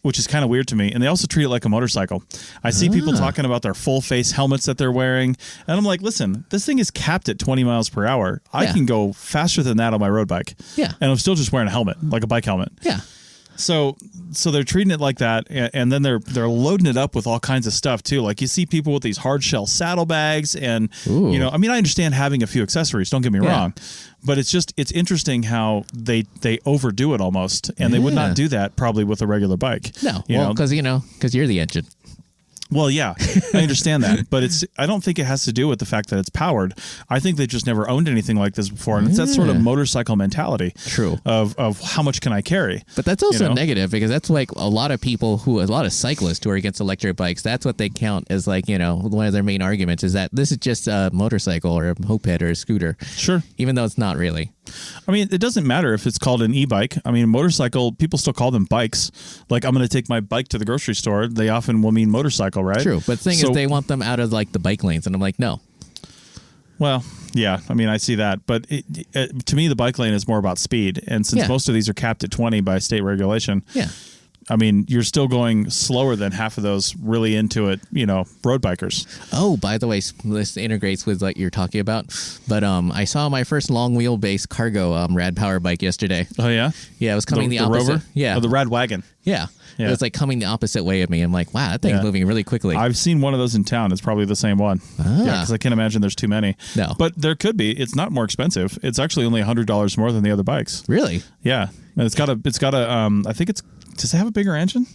which is kind of weird to me. And they also treat it like a motorcycle. I see people talking about their full face helmets that they're wearing. And I'm like, listen, this thing is capped at 20 miles per hour. I can go faster than that on my road bike. Yeah. And I'm still just wearing a helmet, like a bike helmet. Yeah. So they're treating it like that, and then they're loading it up with all kinds of stuff too. Like you see people with these hard shell saddlebags, and you know, I mean, I understand having a few accessories. Don't get me wrong, but it's interesting how they overdo it almost, and they would not do that probably with a regular bike. No, because you're the engine. Well, yeah, I understand that, but I don't think it has to do with the fact that it's powered. I think they just never owned anything like this before, and it's that sort of motorcycle mentality. True. Of how much can I carry? But that's also negative, because that's like a lot of cyclists who are against electric bikes. That's what they count as, like, you know, one of their main arguments is that this is just a motorcycle or a moped or a scooter. Sure. Even though it's not really. I mean, it doesn't matter if it's called an e-bike. I mean, motorcycle, people still call them bikes. Like, I'm going to take my bike to the grocery store. They often will mean motorcycle, right? True. But the thing is, they want them out of, like, the bike lanes. And I'm like, no. Well, yeah. I mean, I see that. But to me, the bike lane is more about speed. And since most of these are capped at 20 by state regulation, I mean, you're still going slower than half of those really into it, you know, road bikers. Oh, by the way, this integrates with what you're talking about. But I saw my first long wheelbase cargo rad power bike yesterday. Oh, yeah? Yeah, it was coming the opposite. Rover? Yeah. Oh, the rad wagon. Yeah. It was like coming the opposite way of me. I'm like, wow, that thing's moving really quickly. I've seen one of those in town. It's probably the same one. Yeah, because I can't imagine there's too many. No. But there could be. It's not more expensive. It's actually only $100 more than the other bikes. Really? Yeah. And it's got a I think does it have a bigger engine?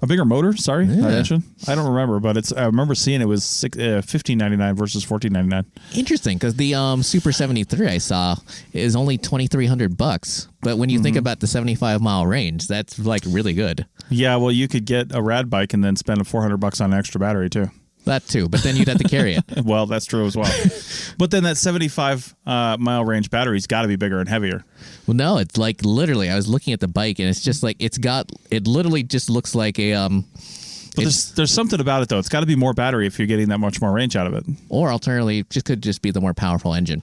A bigger motor? Sorry, not engine. I don't remember, but I remember seeing it was $15.99 versus $14.99. Interesting, because the Super 73 I saw is only $2,300, but when you think about the 75-mile range, that's like really good. Yeah, well, you could get a rad bike and then spend $400 on an extra battery too. That too, but then you'd have to carry it. Well, that's true as well. But then that 75-mile range battery's got to be bigger and heavier. Well, no, it's like literally, I was looking at the bike and it's just like, it literally just looks like a... But there's something about it, though. It's got to be more battery if you're getting that much more range out of it. Or alternatively, it could just be the more powerful engine.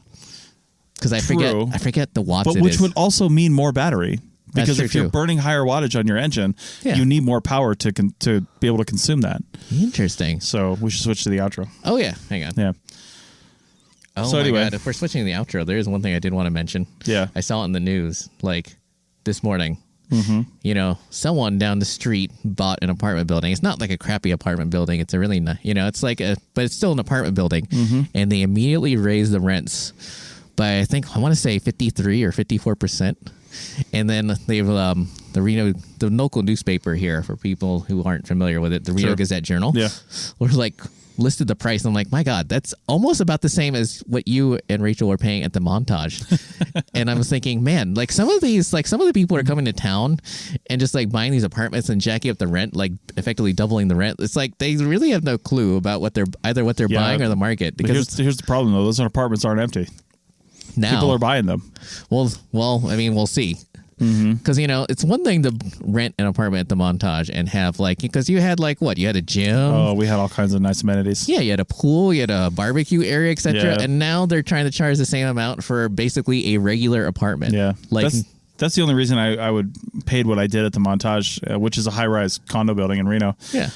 Because I forget the watts but which would also mean more battery. Because if you're burning higher wattage on your engine, you need more power to be able to consume that. Interesting. So we should switch to the outro. Oh, yeah. Hang on. Yeah. Oh, so anyway, God. If we're switching to the outro, there is one thing I did want to mention. Yeah. I saw it in the news, like, this morning. Mm-hmm. You know, someone down the street bought an apartment building. It's not like a crappy apartment building. It's a really, it's like but it's still an apartment building. Mm-hmm. And they immediately raised the rents by, I want to say 53 or 54%. And then they've the local newspaper here, for people who aren't familiar with it, the Reno Gazette Journal, was like listed the price. I'm like, my God, that's almost about the same as what you and Rachel were paying at the Montage. And I was thinking, man, like some of the people are coming to town and just like buying these apartments and jacking up the rent, like effectively doubling the rent. It's like they really have no clue about what they're buying or the market. Because here's the problem though; those apartments aren't empty. Now people are buying them. Well, I mean, we'll see. Because, it's one thing to rent an apartment at the Montage and have because you had you had a gym. Oh, we had all kinds of nice amenities. Yeah, you had a pool, you had a barbecue area, etc. Yeah. And now they're trying to charge the same amount for basically a regular apartment. Yeah, that's the only reason I would paid what I did at the Montage, which is a high-rise condo building in Reno. Yeah.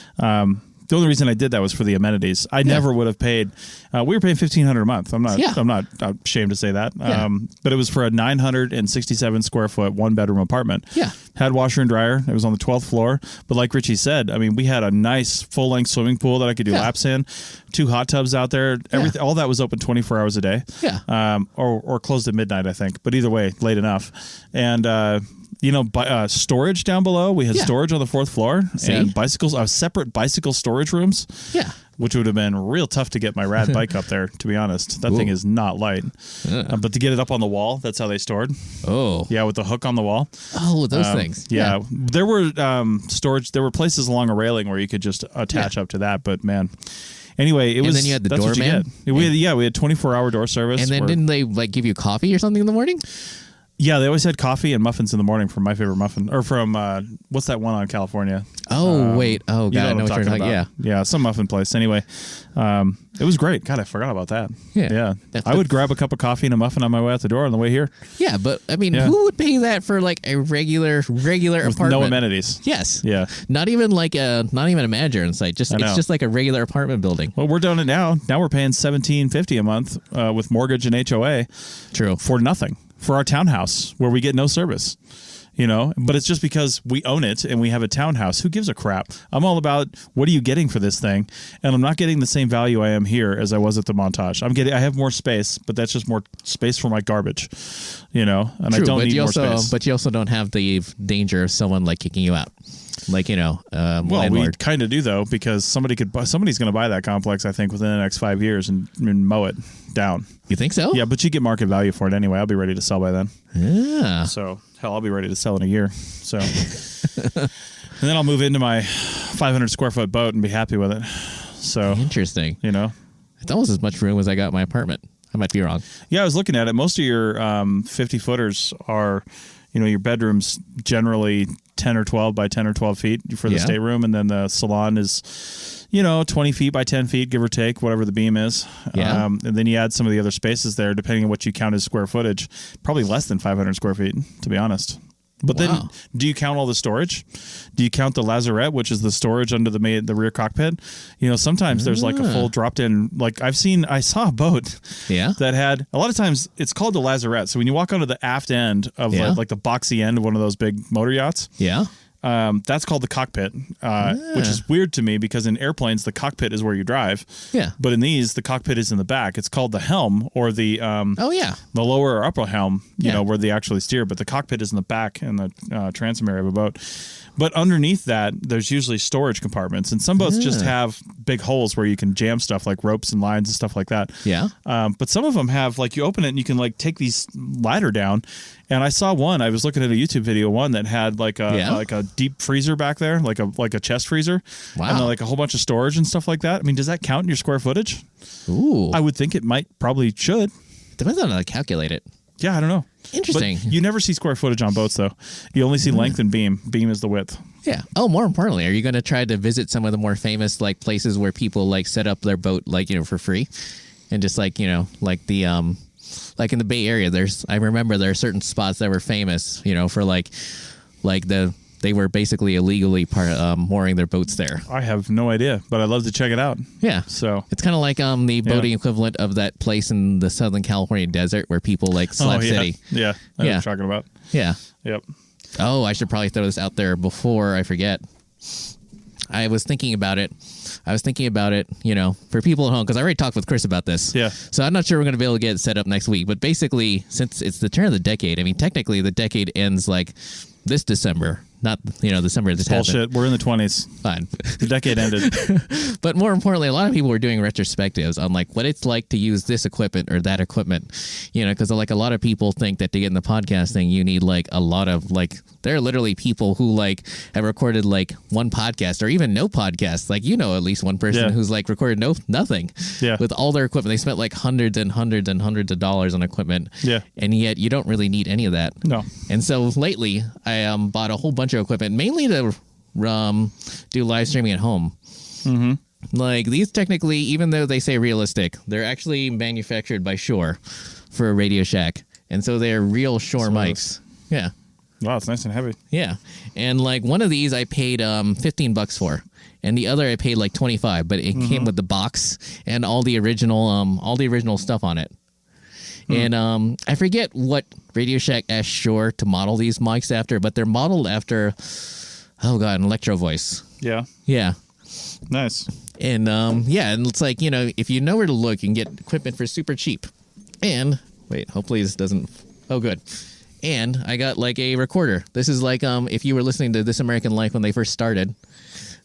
The only reason I did that was for the amenities. I never would have paid. We were paying $1,500 a month. I'm not ashamed to say that. Yeah. But it was for a 967 square foot 1-bedroom apartment. Yeah. Had washer and dryer. It was on the 12th floor. But like Richie said, I mean, we had a nice full length swimming pool that I could do laps in. 2 hot tubs out there. Everything, all that was open 24 hours a day. Yeah. Or closed at midnight, I think. But either way, late enough. And storage down below. We had Yeah. storage on the 4th floor See? and bicycles, separate bicycle storage rooms. Yeah. Which would have been real tough to get my rad bike up there, to be honest. That thing is not light. But to get it up on the wall, that's how they stored. Oh. Yeah, with the hook on the wall. Oh, those things. Yeah. There were storage. There were places along a railing where you could just attach up to that. But, man. Anyway, it was. And then you had the that's what you doorman? get. We had 24-hour door service. And then where- didn't they like give you coffee or something in the morning? Yeah, they always had coffee and muffins in the morning from My Favorite Muffin. Or from, what's that one on California? Oh, wait. Oh, You God. I know what what I'm you're talking about. Yeah. Yeah, some muffin place. Anyway, it was great. God, I forgot about that. Yeah. I would grab a cup of coffee and a muffin on my way out the door on the way here Yeah, but I mean, who would pay that for like a regular with apartment? no amenities. Yes. Yeah. Not even a manager in sight. It's know. just like a regular apartment building. Well, we're doing it now. Now we're paying $17.50 a month with mortgage and HOA True. for nothing for our townhouse where we get no service. But it's just because we own it and we have a townhouse. Who gives a crap? I'm all about what are you getting for this thing? And I'm not getting the same value I am here as I was at the Montage. I have more space, but that's just more space for my garbage, and True, I don't need more space. But you also don't have the danger of someone like kicking you out. Like, Well, we landlord. kind of do though, because somebody's going to buy that complex, I think, within the next 5 years and mow it down. You think so? Yeah, but you get market value for it anyway. I'll be ready to sell by then. Yeah. So, hell, I'll be ready to sell in a year. So, and then I'll move into my 500 square foot boat and be happy with it. So, Interesting. It's almost as much room as I got in my apartment. I might be wrong. Yeah, I was looking at it. Most of your 50 footers are, your bedroom's generally 10 or 12 by 10 or 12 feet for the stateroom. And then the salon is, 20 feet by 10 feet, give or take, whatever the beam is. Yeah. And then you add some of the other spaces there, depending on what you count as square footage, probably less than 500 square feet, to be honest. But then, do you count all the storage? Do you count the lazarette, which is the storage under the rear cockpit? Sometimes there's like a full dropped-in. Like I saw a boat that had, a lot of times it's called the lazarette. So when you walk onto the aft end of like the boxy end of one of those big motor yachts, that's called the cockpit, which is weird to me because in airplanes, the cockpit is where you drive. Yeah. But in these, the cockpit is in the back. It's called the helm or the the lower or upper helm, where they actually steer. But the cockpit is in the back in the transom area of a boat. But underneath that, there's usually storage compartments. And some boats just have big holes where you can jam stuff like ropes and lines and stuff like that. Yeah. But some of them have, like, you open it and you can, like, take these ladder down. And I saw one, I was looking at a YouTube video, one that had like a deep freezer back there, like a chest freezer. Wow. And like a whole bunch of storage and stuff like that. I mean, does that count in your square footage? Ooh. I would think it probably should. Depends on how to calculate it. Yeah, I don't know. Interesting. But you never see square footage on boats, though. You only see length and beam. Beam is the width. Yeah. Oh, more importantly, are you going to try to visit some of the more famous like places where people like set up their boat like for free, and just like like the like in the Bay Area? I remember there are certain spots that were famous for like they were basically illegally mooring their boats there. I have no idea, but I'd love to check it out. Yeah. So it's kind of like the boating equivalent of that place in the Southern California desert where people like Slab City. Yeah. I know what you're talking about. Yeah. Yep. Oh, I should probably throw this out there before I forget. I was thinking about it, for people at home, because I already talked with Chris about this. Yeah. So I'm not sure we're going to be able to get it set up next week. But basically, since it's the turn of the decade, I mean, technically the decade ends like this December. Not, December this happened. Bullshit. We're in the 20s. Fine. The decade ended. But more importantly, a lot of people were doing retrospectives on like what it's like to use this equipment or that equipment, because like a lot of people think that to get in the podcasting, you need like a lot of like, there are literally people who like have recorded like one podcast or even no podcast. Like, at least one person who's like recorded nothing with all their equipment. They spent like hundreds and hundreds and hundreds of dollars on equipment. Yeah. And yet you don't really need any of that. No. And so lately I bought a whole bunch of equipment, mainly to do live streaming at home. Mm-hmm. Like these technically, even though they say realistic, they're actually manufactured by Shure for a Radio Shack. And so they're real Shure mics. Yeah. Wow, it's nice and heavy. Yeah. And like one of these I paid $15 for. And the other I paid like $25, but it came with the box and all the original stuff on it. And I forget what Radio Shack asked Shure to model these mics after, but they're modeled after, an Electro Voice. Yeah. Yeah. Nice. And and it's like, if you know where to look, you can get equipment for super cheap. And wait, hopefully this doesn't. Oh, good. And I got like a recorder. This is like if you were listening to This American Life when they first started,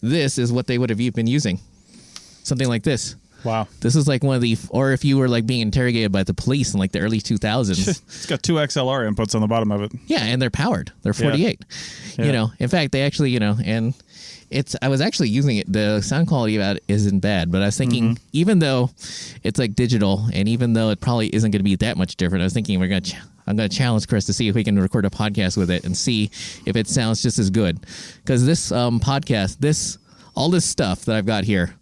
this is what they would have been using. Something like this. Wow. This is like one of the, or if you were like being interrogated by the police in like the early 2000s. It's got 2 XLR inputs on the bottom of it. Yeah, and they're powered. They're 48. Yeah. You know, in fact, they actually, you know, and I was actually using it. The sound quality of it isn't bad, but I was thinking, even though it's like digital, and even though it probably isn't going to be that much different, I was thinking I'm going to challenge Chris to see if we can record a podcast with it and see if it sounds just as good. Because this podcast, all this stuff that I've got here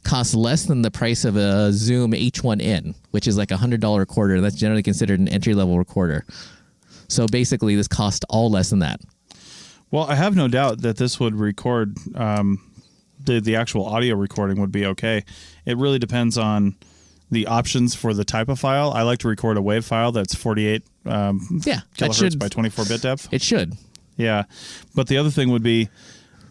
costs less than the price of a Zoom H1N, which is like $100 recorder. That's generally considered an entry-level recorder. So basically, this costs all less than that. Well, I have no doubt that this would record, the actual audio recording would be okay. It really depends on the options for the type of file. I like to record a WAV file that's 48 kilohertz by 24-bit depth. It should. Yeah. But the other thing would be,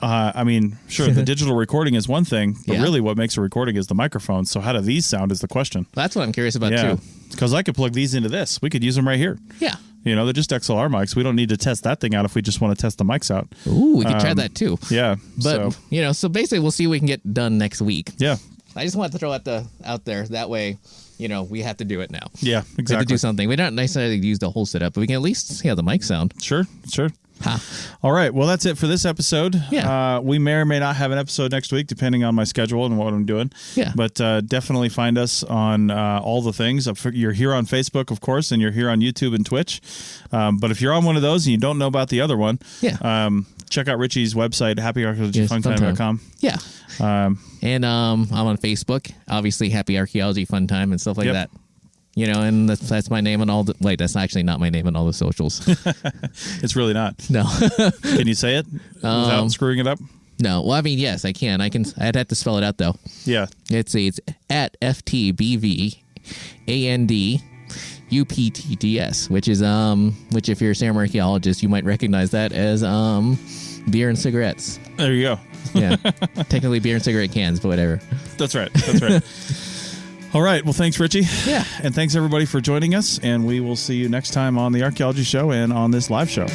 sure, the digital recording is one thing, but really what makes a recording is the microphone. So how do these sound is the question. That's what I'm curious about, too. Because I could plug these into this. We could use them right here. Yeah. You know, they're just XLR mics. We don't need to test that thing out if we just want to test the mics out. Ooh, we could try that, too. Yeah. But, so basically we'll see what we can get done next week. Yeah. I just wanted to throw out there. That way, we have to do it now. Yeah, exactly. We have to do something. We don't necessarily use the whole setup, but we can at least see how the mics sound. Sure. All right. Well, that's it for this episode. Yeah. We may or may not have an episode next week, depending on my schedule and what I'm doing. Yeah. But definitely find us on all the things. You're here on Facebook, of course, and you're here on YouTube and Twitch. But if you're on one of those and you don't know about the other one, check out Richie's website, happyarchaeologyfuntime.com. Yeah. And I'm on Facebook, obviously Happy Archaeology Fun Time and stuff like that. And that's my name on all the... Wait, that's actually not my name on all the socials. It's really not. No. Can you say it without screwing it up? No. Well, I mean, yes, I can. I'd have to spell it out, though. Yeah. It's at FTBVANDUPTTS, which is, which if you're a Sam archaeologist, you might recognize that as beer and cigarettes. There you go. Yeah. Technically beer and cigarette cans, but whatever. That's right. All right. Well, thanks, Richie. Yeah. And thanks, everybody, for joining us. And we will see you next time on the Archaeology Show and on this live show.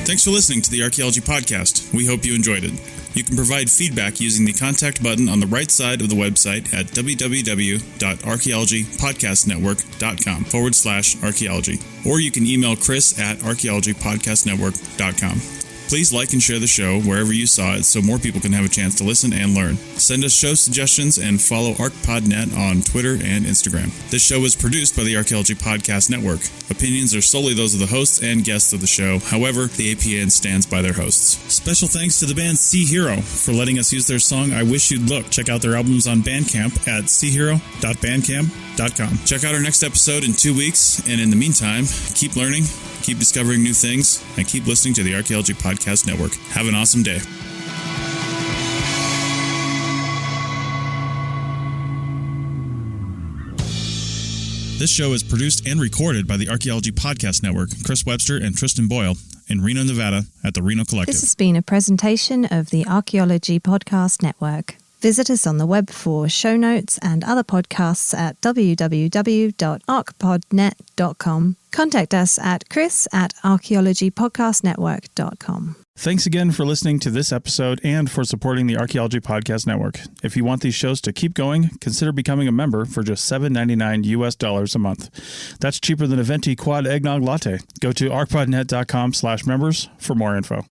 Thanks for listening to the Archaeology Podcast. We hope you enjoyed it. You can provide feedback using the contact button on the right side of the website at www.archaeologypodcastnetwork.com/archaeology. Or you can email Chris at archaeologypodcastnetwork.com. Please like and share the show wherever you saw it so more people can have a chance to listen and learn. Send us show suggestions and follow ArcPodNet on Twitter and Instagram. This show is produced by the Archaeology Podcast Network. Opinions are solely those of the hosts and guests of the show. However, the APN stands by their hosts. Special thanks to the band Sea Hero for letting us use their song I Wish You'd Look. Check out their albums on Bandcamp at seahero.bandcamp.com. Check out our next episode in 2 weeks, and in the meantime, keep learning, keep discovering new things, and keep listening to the Archaeology Podcast Network. Have an awesome day. This show is produced and recorded by the Archaeology Podcast Network, Chris Webster and Tristan Boyle, in Reno, Nevada, at the Reno Collective. This has been a presentation of the Archaeology Podcast Network. Visit us on the web for show notes and other podcasts at www.archpodnet.com. Contact us at chris@archaeologypodcastnetwork.com. Thanks again for listening to this episode and for supporting the Archaeology Podcast Network. If you want these shows to keep going, consider becoming a member for just $7.99 US a month. That's cheaper than a venti quad eggnog latte. Go to archpodnet.com/members for more info.